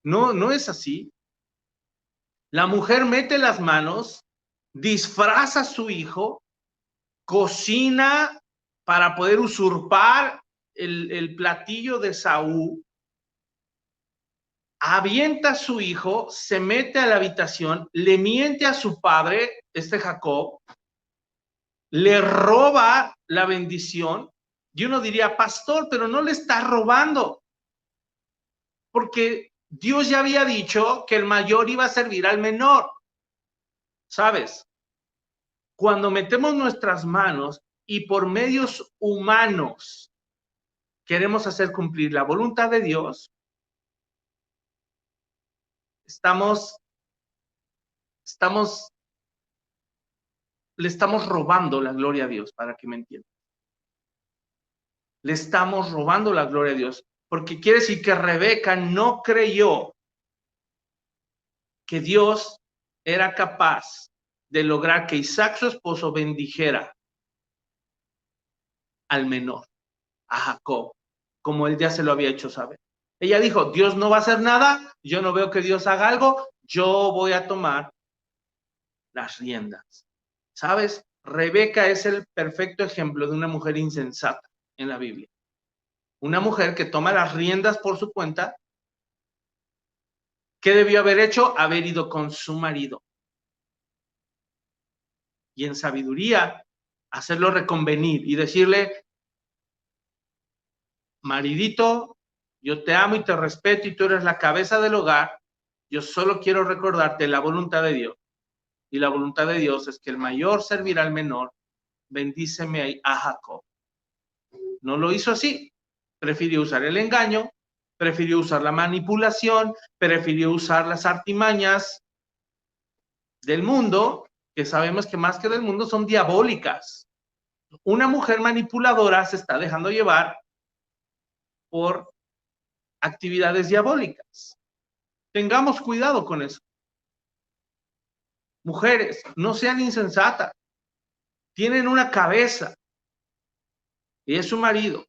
No, no es así. La mujer mete las manos, disfraza a su hijo, cocina para poder usurpar el platillo de Saúl, avienta a su hijo, se mete a la habitación, le miente a su padre, Jacob, le roba la bendición, y uno diría, pastor, pero no le está robando, porque Dios ya había dicho que el mayor iba a servir al menor, ¿sabes? Cuando metemos nuestras manos y por medios humanos queremos hacer cumplir la voluntad de Dios, le estamos robando la gloria a Dios, para que me entiendan. Le estamos robando la gloria a Dios, porque quiere decir que Rebeca no creyó que Dios era capaz de lograr que Isaac, su esposo, bendijera al menor, a Jacob, como él ya se lo había hecho saber. Ella dijo, Dios no va a hacer nada, yo no veo que Dios haga algo, yo voy a tomar las riendas. ¿Sabes? Rebeca es el perfecto ejemplo de una mujer insensata en la Biblia. Una mujer que toma las riendas por su cuenta. ¿Qué debió haber hecho? Haber ido con su marido. Y en sabiduría, hacerlo reconvenir y decirle, maridito, yo te amo y te respeto y tú eres la cabeza del hogar, yo solo quiero recordarte la voluntad de Dios. Y la voluntad de Dios es que el mayor servirá al menor. Bendíceme a Jacob. No lo hizo así. Prefirió usar el engaño, prefirió usar la manipulación, prefirió usar las artimañas del mundo, que sabemos que más que del mundo son diabólicas. Una mujer manipuladora se está dejando llevar por actividades diabólicas. Tengamos cuidado con eso. Mujeres, no sean insensatas. Tienen una cabeza y es su marido.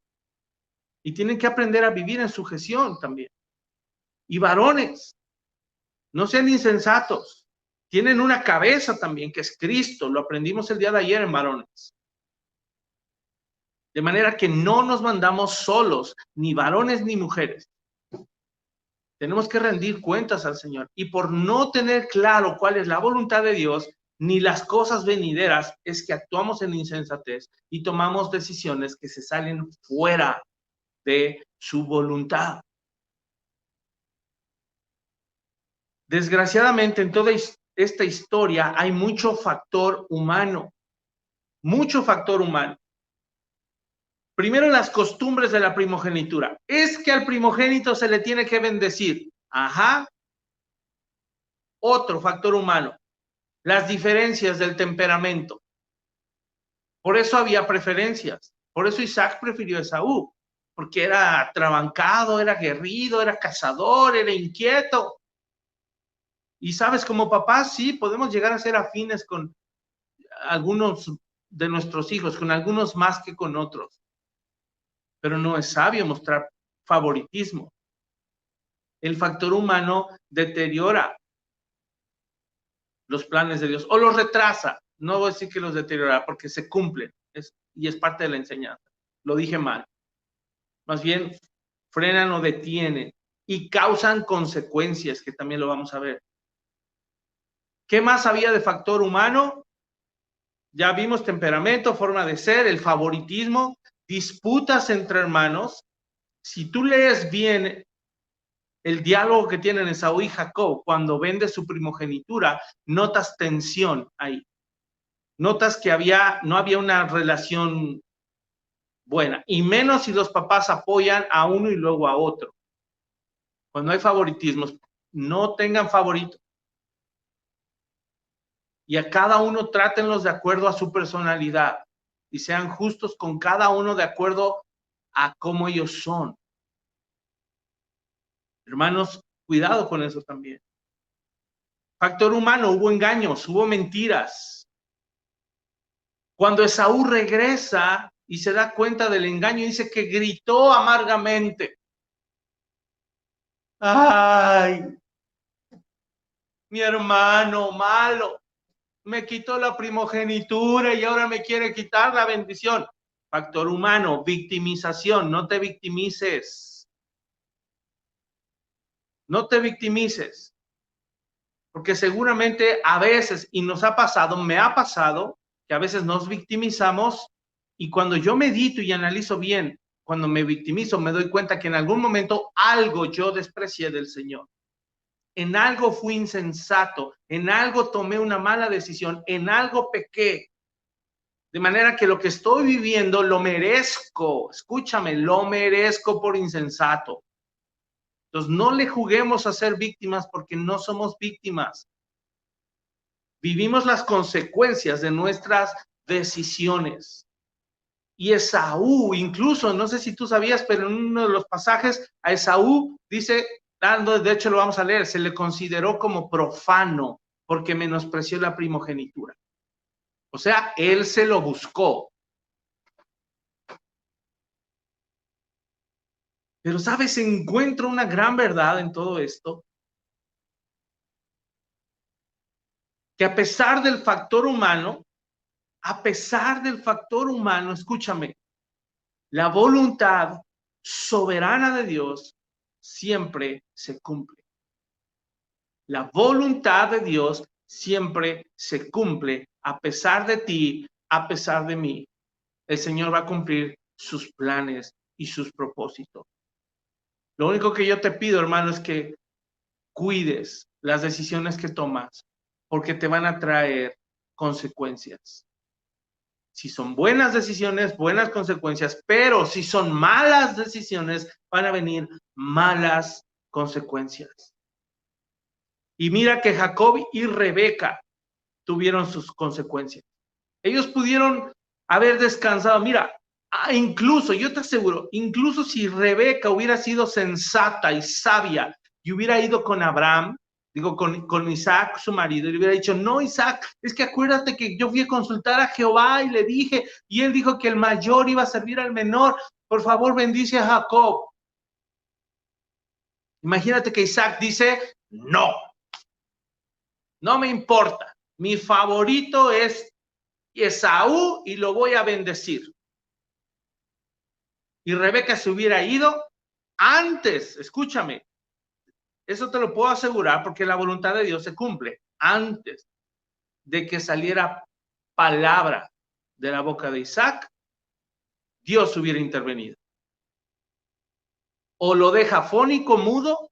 Y tienen que aprender a vivir en sujeción también. Y varones, no sean insensatos. Tienen una cabeza también, que es Cristo. Lo aprendimos el día de ayer en varones. De manera que no nos mandamos solos, ni varones ni mujeres. Tenemos que rendir cuentas al Señor. Y por no tener claro cuál es la voluntad de Dios, ni las cosas venideras, es que actuamos en insensatez y tomamos decisiones que se salen fuera de su voluntad. Desgraciadamente, en toda esta historia hay mucho factor humano. Mucho factor humano. Primero, las costumbres de la primogenitura. Es que al primogénito se le tiene que bendecir. Ajá. Otro factor humano. Las diferencias del temperamento. Por eso había preferencias. Por eso Isaac prefirió a Esaú. Porque era trabancado, era aguerrido, era cazador, era inquieto. Y sabes, como papás, sí, podemos llegar a ser afines con algunos de nuestros hijos, con algunos más que con otros. Pero no es sabio mostrar favoritismo. El factor humano deteriora los planes de Dios o los retrasa. No voy a decir que los deteriora porque se cumplen y es parte de la enseñanza. Lo dije mal. Más bien, frenan o detienen y causan consecuencias, que también lo vamos a ver. ¿Qué más había de factor humano? Ya vimos temperamento, forma de ser, el favoritismo, disputas entre hermanos. Si tú lees bien el diálogo que tienen Esaú y Jacob cuando vende su primogenitura, notas tensión ahí. Notas que no había una relación buena, y menos si los papás apoyan a uno y luego a otro. Cuando hay favoritismos, no tengan favorito. Y a cada uno trátenlos de acuerdo a su personalidad y sean justos con cada uno de acuerdo a cómo ellos son. Hermanos, cuidado con eso también. Factor humano, hubo engaños, hubo mentiras. Cuando Esaú regresa y se da cuenta del engaño, dice que gritó amargamente. ¡Ay! Mi hermano malo me quitó la primogenitura y ahora me quiere quitar la bendición. Factor humano, victimización, no te victimices. No te victimices. Porque seguramente a veces, y nos ha pasado, me ha pasado, que a veces nos victimizamos y cuando yo medito y analizo bien, cuando me victimizo, me doy cuenta que en algún momento algo yo desprecié del Señor. En algo fui insensato, en algo tomé una mala decisión, en algo pequé. De manera que lo que estoy viviendo lo merezco. Escúchame, lo merezco por insensato. Entonces, no le juguemos a ser víctimas porque no somos víctimas. Vivimos las consecuencias de nuestras decisiones. Y Esaú, incluso, no sé si tú sabías, pero en uno de los pasajes a Esaú dice, de hecho lo vamos a leer, se le consideró como profano porque menospreció la primogenitura. O sea, él se lo buscó. Pero, ¿sabes? Encuentro una gran verdad en todo esto. Que a pesar del factor humano, escúchame, la voluntad soberana de Dios siempre se cumple. La voluntad de Dios siempre se cumple a pesar de ti, a pesar de mí. El Señor va a cumplir sus planes y sus propósitos. Lo único que yo te pido, hermano, es que cuides las decisiones que tomas. porque te van a traer consecuencias. Si son buenas decisiones, buenas consecuencias, pero si son malas decisiones, van a venir malas consecuencias. Y mira que Jacob y Rebeca tuvieron sus consecuencias. Ellos pudieron haber descansado. Mira, incluso, yo te aseguro, incluso si Rebeca hubiera sido sensata y sabia y hubiera ido con Abraham, digo, con Isaac, su marido, y le hubiera dicho, no, Isaac, es que acuérdate que yo fui a consultar a Jehová y le dije, y él dijo que el mayor iba a servir al menor, por favor bendice a Jacob. Imagínate que Isaac dice, no, no me importa, mi favorito es Esaú y lo voy a bendecir. Y Rebeca se hubiera ido antes, escúchame, eso te lo puedo asegurar porque la voluntad de Dios se cumple antes de que saliera palabra de la boca de Isaac, Dios hubiera intervenido. O lo deja fónico, mudo,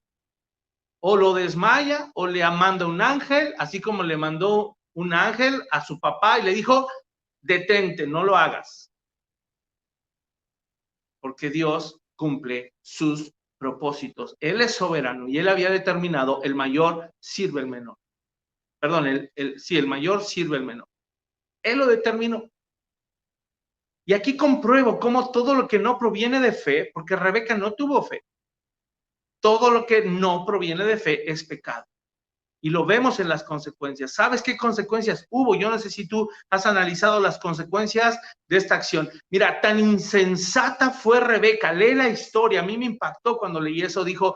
o lo desmaya, o le manda un ángel, así como le mandó un ángel a su papá y le dijo, detente, no lo hagas. Porque Dios cumple sus propósitos. Él es soberano y él había determinado el mayor sirve el menor. Perdón, el mayor sirve el menor. Él lo determinó. Y aquí compruebo cómo todo lo que no proviene de fe, porque Rebeca no tuvo fe, todo lo que no proviene de fe es pecado. Y lo vemos en las consecuencias. ¿Sabes qué consecuencias hubo? Yo no sé si tú has analizado las consecuencias de esta acción. Mira, tan insensata fue Rebeca. Lee la historia. A mí me impactó cuando leí eso. Dijo,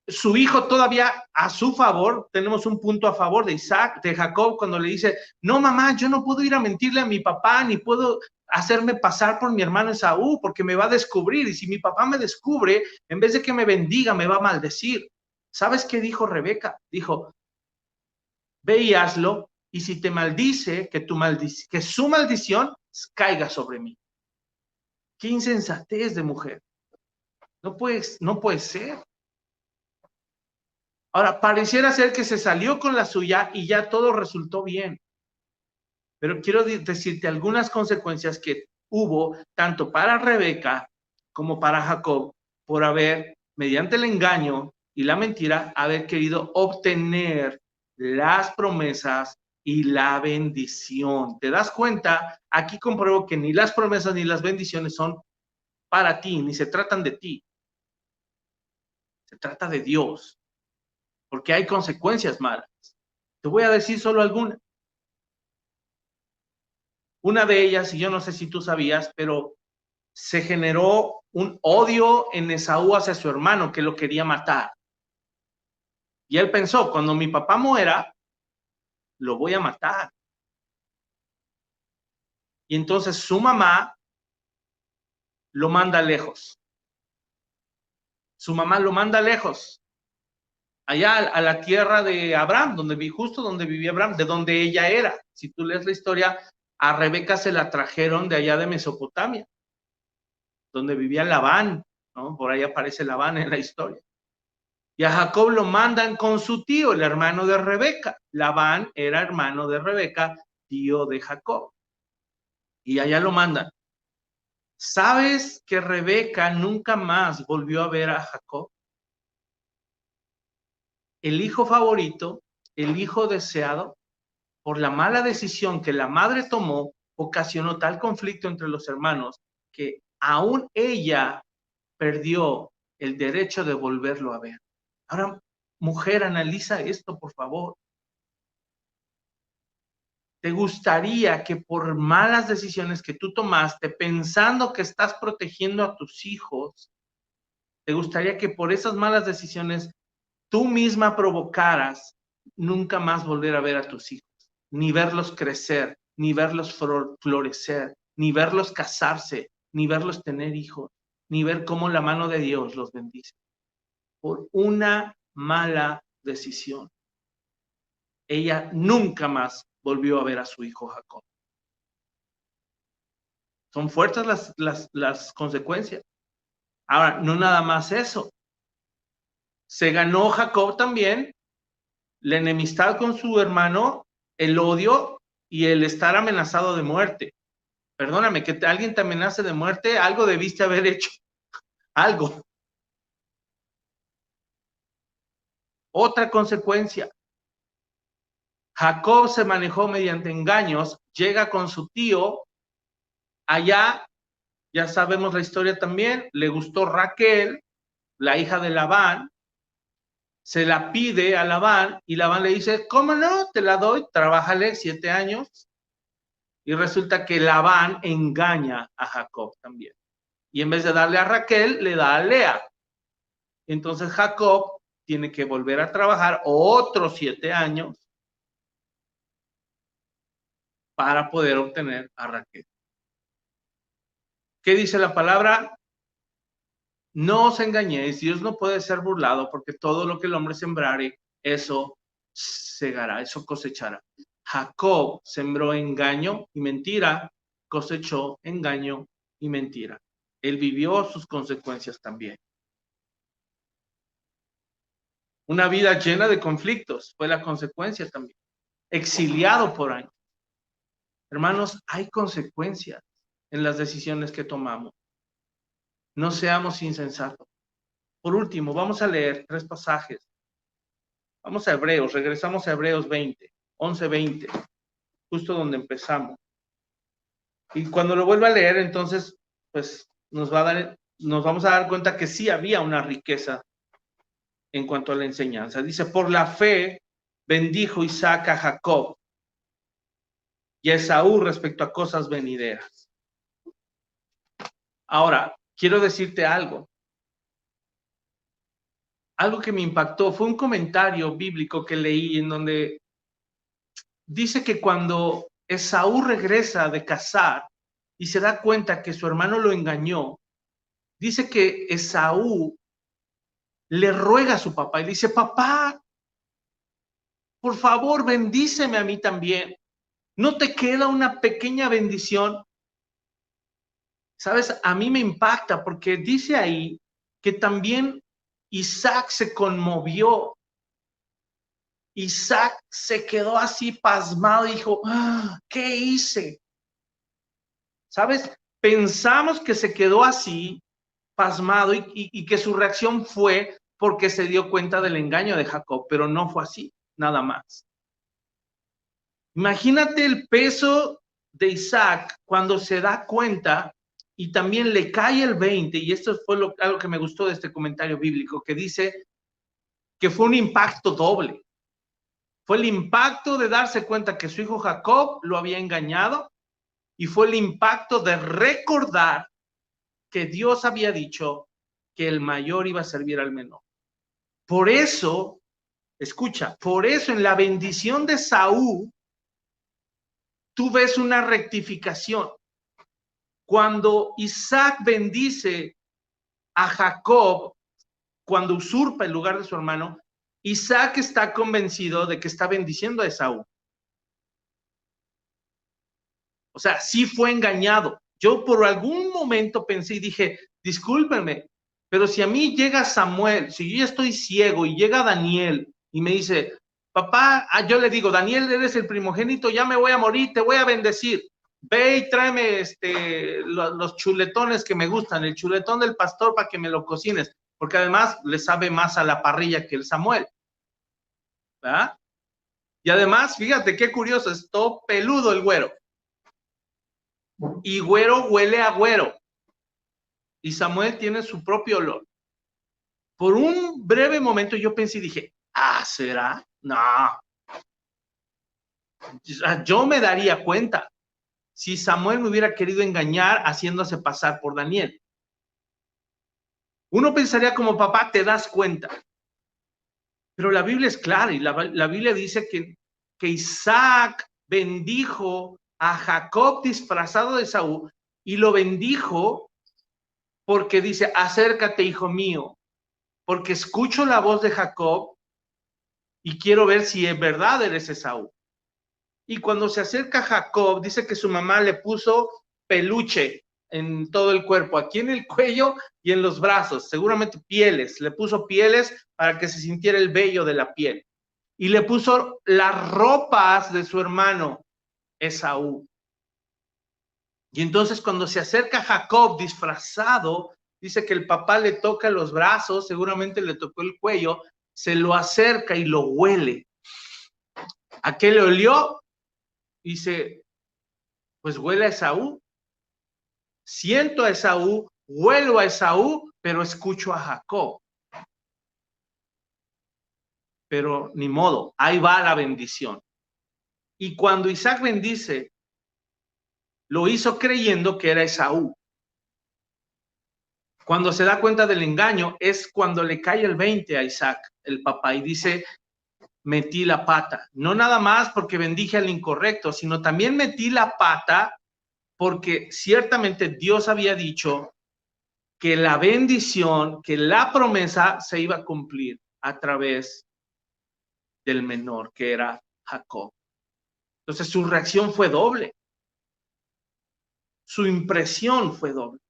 su hijo todavía a su favor, tenemos un punto a favor de Isaac, de Jacob, cuando le dice, no mamá, yo no puedo ir a mentirle a mi papá, ni puedo hacerme pasar por mi hermano Esaú, porque me va a descubrir, y si mi papá me descubre, en vez de que me bendiga, me va a maldecir. ¿Sabes qué dijo Rebeca? Dijo, ve y hazlo, y si te maldice, que su maldición caiga sobre mí. Qué insensatez de mujer. No puede ser. Ahora, pareciera ser que se salió con la suya y ya todo resultó bien. Pero quiero decirte algunas consecuencias que hubo tanto para Rebeca como para Jacob por haber, mediante el engaño y la mentira, haber querido obtener las promesas y la bendición. ¿Te das cuenta? Aquí compruebo que ni las promesas ni las bendiciones son para ti, ni se tratan de ti. Se trata de Dios. Porque hay consecuencias malas. Te voy a decir solo algunas. Una de ellas, y yo no sé si tú sabías, pero se generó un odio en Esaú hacia su hermano que lo quería matar. Y él pensó, cuando mi papá muera, lo voy a matar. Y entonces su mamá lo manda lejos. Su mamá lo manda lejos. Allá a la tierra de Abraham, justo donde vivía Abraham, de donde ella era. Si tú lees la historia, a Rebeca se la trajeron de allá de Mesopotamia, donde vivía Labán, ¿no? Por ahí aparece Labán en la historia. Y a Jacob lo mandan con su tío, el hermano de Rebeca. Labán era hermano de Rebeca, tío de Jacob. Y allá lo mandan. ¿Sabes que Rebeca nunca más volvió a ver a Jacob? El hijo favorito, el hijo deseado, por la mala decisión que la madre tomó, ocasionó tal conflicto entre los hermanos que aún ella perdió el derecho de volverlo a ver. Ahora, mujer, analiza esto, por favor. ¿Te gustaría que por malas decisiones que tú tomaste, pensando que estás protegiendo a tus hijos, te gustaría que por esas malas decisiones tú misma provocaras nunca más volver a ver a tus hijos, ni verlos crecer, ni verlos florecer, ni verlos casarse, ni verlos tener hijos, ni ver cómo la mano de Dios los bendice? Por una mala decisión. Ella nunca más volvió a ver a su hijo Jacob. Son fuertes las consecuencias. Ahora, no nada más eso. Se ganó Jacob también la enemistad con su hermano, el odio y el estar amenazado de muerte. Perdóname, que alguien te amenace de muerte, algo debiste haber hecho, algo. Otra consecuencia, Jacob se manejó mediante engaños, llega con su tío allá, ya sabemos la historia también, le gustó Raquel, la hija de Labán, se la pide a Labán y Labán le dice, ¿cómo no? Te la doy, trabájale 7 años. Y resulta que Labán engaña a Jacob también. Y en vez de darle a Raquel, le da a Lea. Entonces Jacob tiene que volver a trabajar otros 7 años para poder obtener a Raquel. ¿Qué dice la palabra? No os engañéis, Dios no puede ser burlado, porque todo lo que el hombre sembrare, eso segará, eso cosechará. Jacob sembró engaño y mentira, cosechó engaño y mentira. Él vivió sus consecuencias también. Una vida llena de conflictos fue la consecuencia también. Exiliado por años. Hermanos, hay consecuencias en las decisiones que tomamos. No seamos insensatos. Por último, vamos a leer 3 pasajes. Vamos a Hebreos, regresamos a Hebreos 20, 11-20, justo donde empezamos. Y cuando lo vuelva a leer, entonces, pues nos vamos a dar cuenta que sí había una riqueza en cuanto a la enseñanza. Dice, por la fe bendijo Isaac a Jacob y a Esaú respecto a cosas venideras. Ahora, quiero decirte algo. Algo que me impactó fue un comentario bíblico que leí en donde dice que cuando Esaú regresa de cazar y se da cuenta que su hermano lo engañó, dice que Esaú le ruega a su papá y dice, papá, por favor, bendíceme a mí también. ¿No te queda una pequeña bendición? ¿Sabes? A mí me impacta porque dice ahí que también Isaac se conmovió. Isaac se quedó así pasmado y dijo, ¿qué hice? ¿Sabes? Pensamos que se quedó así, pasmado, y que su reacción fue porque se dio cuenta del engaño de Jacob, pero no fue así, nada más. Imagínate el peso de Isaac cuando se da cuenta y también le cae el 20, y esto fue algo que me gustó de este comentario bíblico, que dice que fue un impacto doble. Fue el impacto de darse cuenta que su hijo Jacob lo había engañado y fue el impacto de recordar que Dios había dicho que el mayor iba a servir al menor. Por eso, escucha, por eso en la bendición de Saúl, tú ves una rectificación. Cuando Isaac bendice a Jacob, cuando usurpa el lugar de su hermano, Isaac está convencido de que está bendiciendo a Esaú. O sea, sí fue engañado. Yo por algún momento pensé y dije, discúlpenme, pero si a mí llega Samuel, si yo ya estoy ciego y llega Daniel y me dice, papá, yo le digo, Daniel, eres el primogénito, ya me voy a morir, te voy a bendecir. Ve y tráeme los chuletones que me gustan, el chuletón del pastor para que me lo cocines, porque además le sabe más a la parrilla que el Samuel. ¿Verdad? Y además, fíjate qué curioso, es todo peludo el güero. Y güero huele a güero. Y Samuel tiene su propio olor. Por un breve momento yo pensé y dije, ¿será? No. Yo me daría cuenta si Samuel me hubiera querido engañar haciéndose pasar por Daniel. Uno pensaría como papá, te das cuenta. Pero la Biblia es clara y la Biblia dice que Isaac bendijo a Jacob disfrazado de Saúl y lo bendijo porque dice, acércate, hijo mío, porque escucho la voz de Jacob y quiero ver si es verdad eres Esaú. Y cuando se acerca Jacob, dice que su mamá le puso peluche en todo el cuerpo, aquí en el cuello y en los brazos, seguramente pieles, le puso pieles para que se sintiera el vello de la piel. y le puso las ropas de su hermano Esaú. Y entonces cuando se acerca Jacob disfrazado, dice que el papá le toca los brazos, seguramente le tocó el cuello, se lo acerca y lo huele. ¿A qué le olió? Dice, pues huele a Esaú. Siento a Esaú, huelo a Esaú, pero escucho a Jacob. Pero ni modo, ahí va la bendición. Y cuando Isaac bendice, lo hizo creyendo que era Esaú. Cuando se da cuenta del engaño, es cuando le cae el 20 a Isaac, el papá, y dice, metí la pata. No nada más porque bendije al incorrecto, sino también metí la pata porque ciertamente Dios había dicho que la bendición, que la promesa se iba a cumplir a través del menor, que era Jacob. Entonces su reacción fue doble. Su impresión fue doble.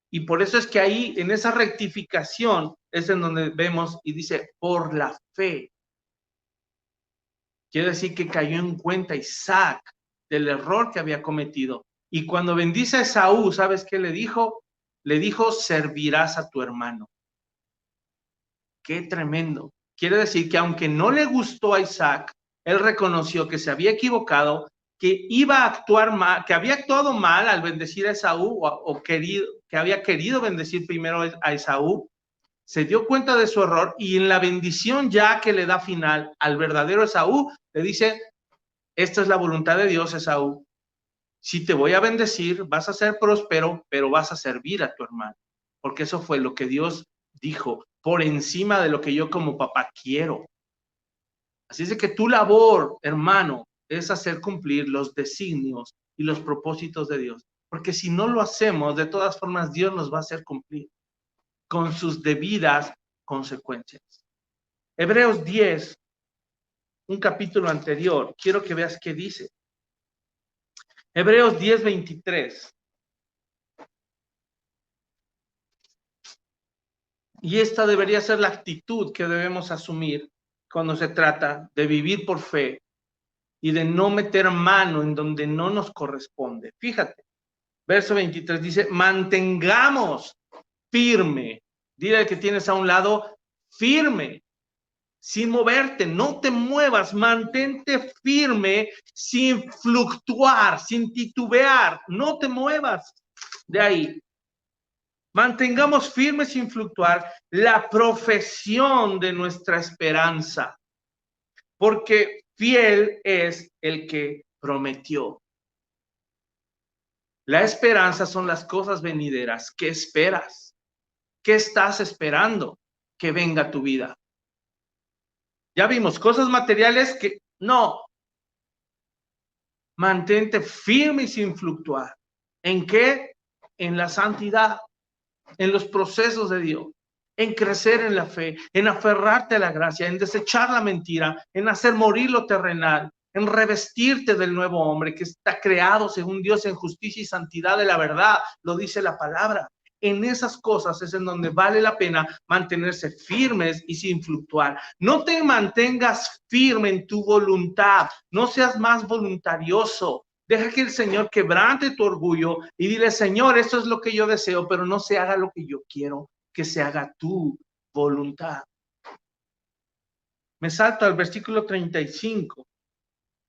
Y por eso es que ahí, en esa rectificación, es en donde vemos y dice, por la fe. Quiere decir que cayó en cuenta Isaac del error que había cometido. Y cuando bendice a Esaú, ¿sabes qué le dijo? Le dijo, servirás a tu hermano. Qué tremendo. Quiere decir que aunque no le gustó a Isaac, él reconoció que se había equivocado, que iba a actuar mal, que había actuado mal al bendecir a Esaú que había querido bendecir primero a Esaú, se dio cuenta de su error y en la bendición ya que le da final al verdadero Esaú, le dice, esta es la voluntad de Dios, Esaú. Si te voy a bendecir, vas a ser próspero, pero vas a servir a tu hermano. Porque eso fue lo que Dios dijo, por encima de lo que yo como papá quiero. Así es de que tu labor, hermano, es hacer cumplir los designios y los propósitos de Dios. Porque si no lo hacemos, de todas formas, Dios nos va a hacer cumplir con sus debidas consecuencias. Hebreos 10, un capítulo anterior, quiero que veas qué dice. Hebreos 10, 23. Y esta debería ser la actitud que debemos asumir cuando se trata de vivir por fe y de no meter mano en donde no nos corresponde. Fíjate, verso 23 dice, mantengamos firme. Dile al que tienes a un lado, firme, sin moverte, no te muevas, mantente firme, sin fluctuar, sin titubear, no te muevas de ahí. Mantengamos firme sin fluctuar la profesión de nuestra esperanza, porque fiel es el que prometió. La esperanza son las cosas venideras. ¿Qué esperas? ¿Qué estás esperando que venga a tu vida? Ya vimos cosas materiales que no. Mantente firme y sin fluctuar. ¿En qué? En la santidad, en los procesos de Dios, en crecer en la fe, en aferrarte a la gracia, en desechar la mentira, en hacer morir lo terrenal, en revestirte del nuevo hombre que está creado según Dios en justicia y santidad de la verdad, lo dice la palabra. En esas cosas es en donde vale la pena mantenerse firmes y sin fluctuar. No te mantengas firme en tu voluntad, no seas más voluntarioso. Deja que el Señor quebrante tu orgullo y dile, Señor, esto es lo que yo deseo, pero no se haga lo que yo quiero, que se haga tu voluntad. Me salto al versículo 35.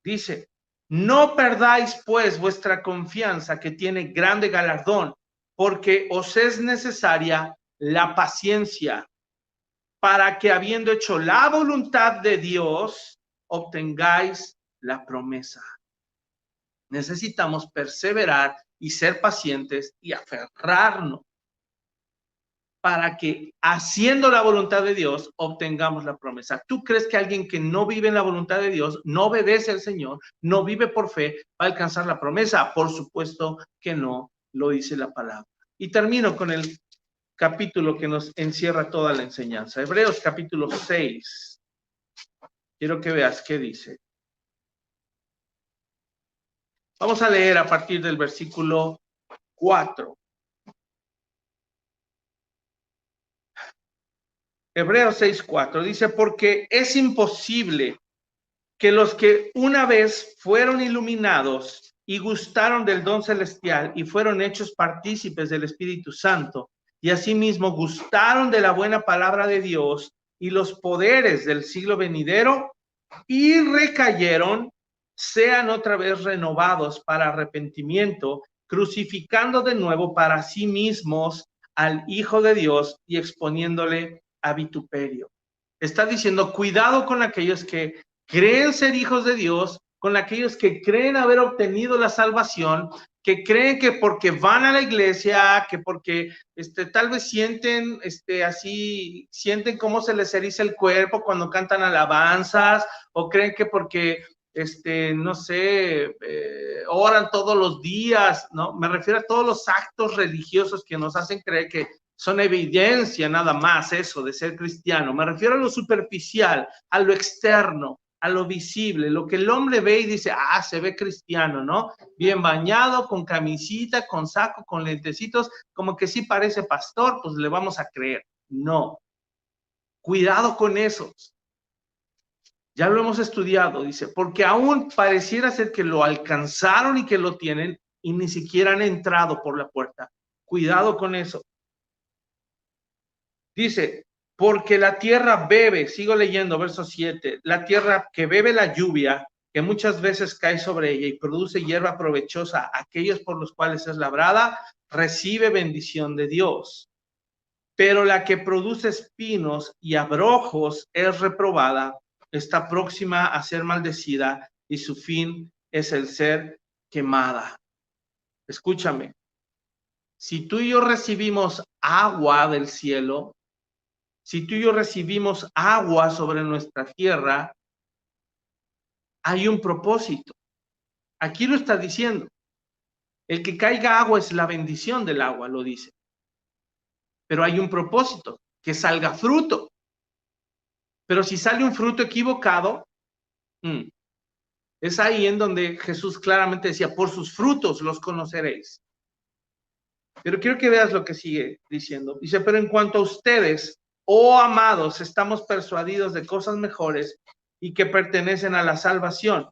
Dice, no perdáis pues vuestra confianza que tiene grande galardón, porque os es necesaria la paciencia para que habiendo hecho la voluntad de Dios, obtengáis la promesa. Necesitamos perseverar y ser pacientes y aferrarnos para que haciendo la voluntad de Dios obtengamos la promesa. ¿Tú crees que alguien que no vive en la voluntad de Dios, no obedece al Señor, no vive por fe, va a alcanzar la promesa? Por supuesto que no, lo dice la palabra. Y termino con el capítulo que nos encierra toda la enseñanza. Hebreos capítulo 6. Quiero que veas qué dice. Vamos a leer a partir del versículo 4. Hebreos 6:4 dice, porque es imposible que los que una vez fueron iluminados y gustaron del don celestial y fueron hechos partícipes del Espíritu Santo, y asimismo gustaron de la buena palabra de Dios y los poderes del siglo venidero, y recayeron, sean otra vez renovados para arrepentimiento, crucificando de nuevo para sí mismos al Hijo de Dios y exponiéndole a vituperio. Está diciendo, cuidado con aquellos que creen ser hijos de Dios, con aquellos que creen haber obtenido la salvación, que creen que porque van a la iglesia, que porque tal vez sienten así, sienten cómo se les eriza el cuerpo cuando cantan alabanzas, o creen que porque no sé, oran todos los días, ¿no? Me refiero a todos los actos religiosos que nos hacen creer que son evidencia nada más eso de ser cristiano. Me refiero a lo superficial, a lo externo, a lo visible, lo que el hombre ve y dice, ah, se ve cristiano, ¿no? Bien bañado, con camisita, con saco, con lentecitos, como que sí parece pastor, pues le vamos a creer. No. Cuidado con esos. Ya lo hemos estudiado, dice, porque aún pareciera ser que lo alcanzaron y que lo tienen y ni siquiera han entrado por la puerta. Cuidado con eso. Dice, porque la tierra bebe, sigo leyendo, verso 7, la tierra que bebe la lluvia, que muchas veces cae sobre ella y produce hierba provechosa, aquellos por los cuales es labrada, recibe bendición de Dios. Pero la que produce espinos y abrojos es reprobada, está próxima a ser maldecida y su fin es el ser quemada. Escúchame, si tú y yo recibimos agua del cielo, si tú y yo recibimos agua sobre nuestra tierra, hay un propósito. Aquí lo está diciendo. El que caiga agua es la bendición del agua, lo dice. Pero hay un propósito, que salga fruto. Pero si sale un fruto equivocado, es ahí en donde Jesús claramente decía, por sus frutos los conoceréis. Pero quiero que veas lo que sigue diciendo. Dice, pero en cuanto a ustedes, oh amados, estamos persuadidos de cosas mejores y que pertenecen a la salvación.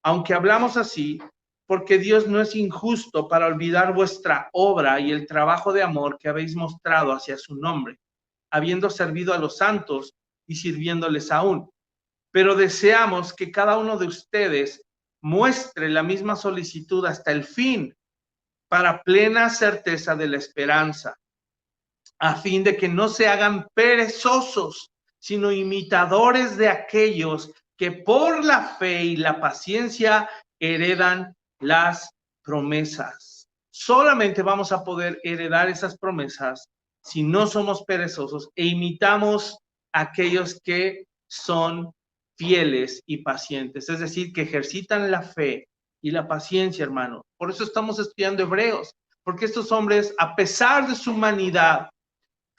Aunque hablamos así, porque Dios no es injusto para olvidar vuestra obra y el trabajo de amor que habéis mostrado hacia su nombre, habiendo servido a los santos y sirviéndoles aún. Pero deseamos que cada uno de ustedes muestre la misma solicitud hasta el fin, para plena certeza de la esperanza, a fin de que no se hagan perezosos, sino imitadores de aquellos que por la fe y la paciencia heredan las promesas. Solamente vamos a poder heredar esas promesas si no somos perezosos e imitamos a aquellos que son fieles y pacientes, es decir, que ejercitan la fe y la paciencia, hermano. Por eso estamos estudiando Hebreos, porque estos hombres, a pesar de su humanidad,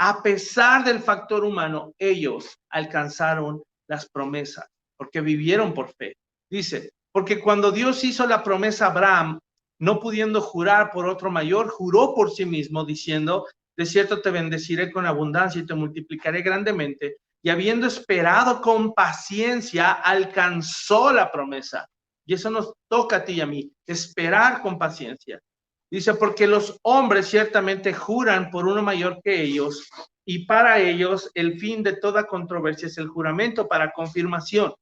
a pesar del factor humano, ellos alcanzaron las promesas, porque vivieron por fe. Dice, porque cuando Dios hizo la promesa a Abraham, no pudiendo jurar por otro mayor, juró por sí mismo, diciendo, de cierto te bendeciré con abundancia y te multiplicaré grandemente. Y habiendo esperado con paciencia, alcanzó la promesa. Y eso nos toca a ti y a mí, esperar con paciencia. Dice, porque los hombres ciertamente juran por uno mayor que ellos, y para ellos el fin de toda controversia es el juramento para confirmación.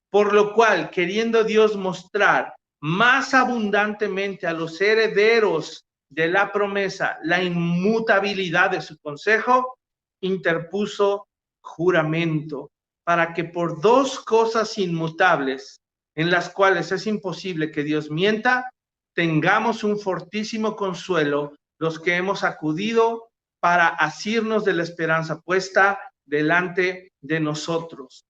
Por lo cual, queriendo Dios mostrar más abundantemente a los herederos de la promesa la inmutabilidad de su consejo, interpuso juramento, para que por dos cosas inmutables, en las cuales es imposible que Dios mienta, tengamos un fortísimo consuelo los que hemos acudido para asirnos de la esperanza puesta delante de nosotros,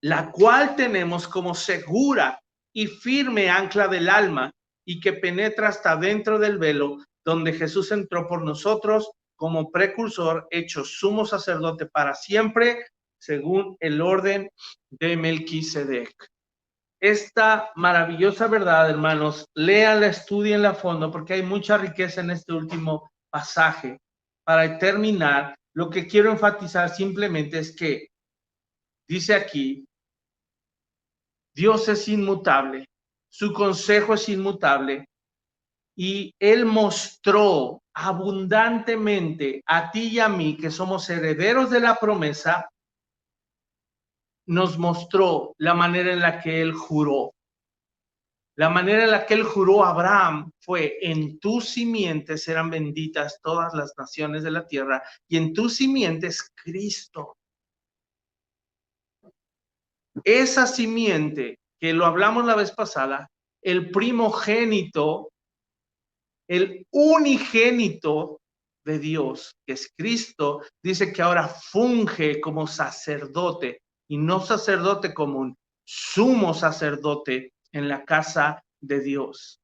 la cual tenemos como segura y firme ancla del alma y que penetra hasta dentro del velo, donde Jesús entró por nosotros como precursor, hecho sumo sacerdote para siempre, según el orden de Melquisedec. Esta maravillosa verdad, hermanos, léanla, estudienla a fondo, porque hay mucha riqueza en este último pasaje. Para terminar, Lo que quiero enfatizar simplemente es que dice aquí, Dios es inmutable, su consejo es inmutable, y Él mostró abundantemente a ti y a mí, que somos herederos de la promesa, nos mostró la manera en la que Él juró. La manera en la que Él juró a Abraham fue: en tus simientes serán benditas todas las naciones de la tierra, y en tus simientes Cristo. Esa simiente, que lo hablamos la vez pasada, el primogénito, el unigénito de Dios, que es Cristo, dice que ahora funge como sacerdote, y no sacerdote común, sumo sacerdote en la casa de Dios.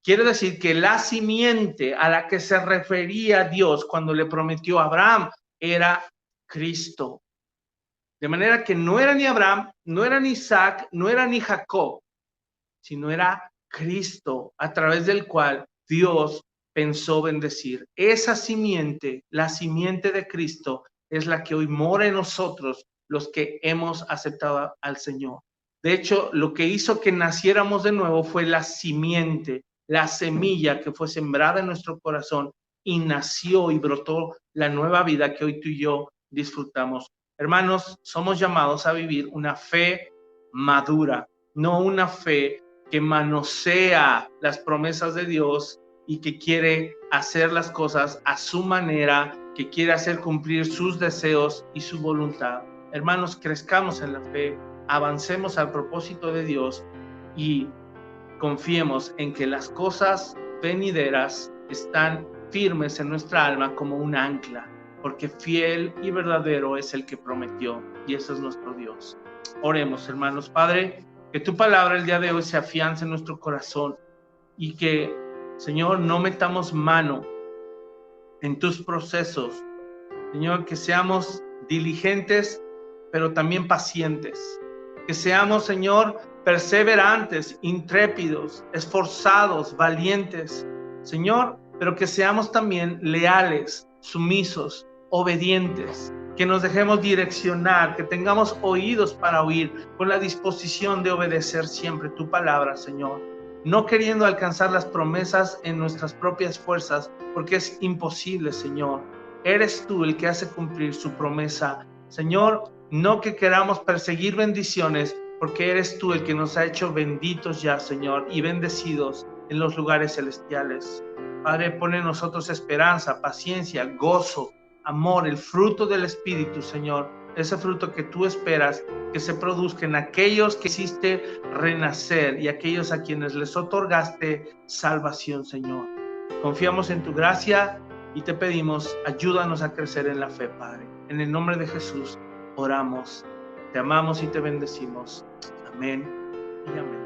Quiere decir que la simiente a la que se refería Dios cuando le prometió a Abraham era Cristo. De manera que no era ni Abraham, no era ni Isaac, no era ni Jacob, sino era Cristo, a través del cual Dios pensó bendecir. Esa simiente, la simiente de Cristo, es la que hoy mora en nosotros, los que hemos aceptado al Señor. De hecho, lo que hizo que naciéramos de nuevo fue la simiente, la semilla que fue sembrada en nuestro corazón, y nació y brotó la nueva vida que hoy tú y yo disfrutamos. Hermanos, somos llamados a vivir una fe madura, no una fe que manosea las promesas de Dios y que quiere hacer las cosas a su manera, que quiere hacer cumplir sus deseos y su voluntad. Hermanos, crezcamos en la fe, avancemos al propósito de Dios y confiemos en que las cosas venideras están firmes en nuestra alma como un ancla, porque fiel y verdadero es el que prometió, y ese es nuestro Dios. Oremos, hermanos. Padre, que tu palabra el día de hoy se afiance en nuestro corazón, y que, Señor, no metamos mano en tus procesos. Señor, que seamos diligentes, pero también pacientes. Que seamos, Señor, perseverantes, intrépidos, esforzados, valientes. Señor, pero que seamos también leales, sumisos, obedientes. Que nos dejemos direccionar, que tengamos oídos para oír, con la disposición de obedecer siempre tu palabra, Señor. No queriendo alcanzar las promesas en nuestras propias fuerzas, porque es imposible, Señor. Eres tú el que hace cumplir su promesa. Señor, no que queramos perseguir bendiciones, porque eres tú el que nos ha hecho benditos ya, Señor, y bendecidos en los lugares celestiales. Padre, pone en nosotros esperanza, paciencia, gozo, amor, el fruto del Espíritu, Señor. Ese fruto que tú esperas que se produzca en aquellos que hiciste renacer y aquellos a quienes les otorgaste salvación, Señor. Confiamos en tu gracia y te pedimos, ayúdanos a crecer en la fe, Padre. En el nombre de Jesús oramos, te amamos y te bendecimos. Amén y amén.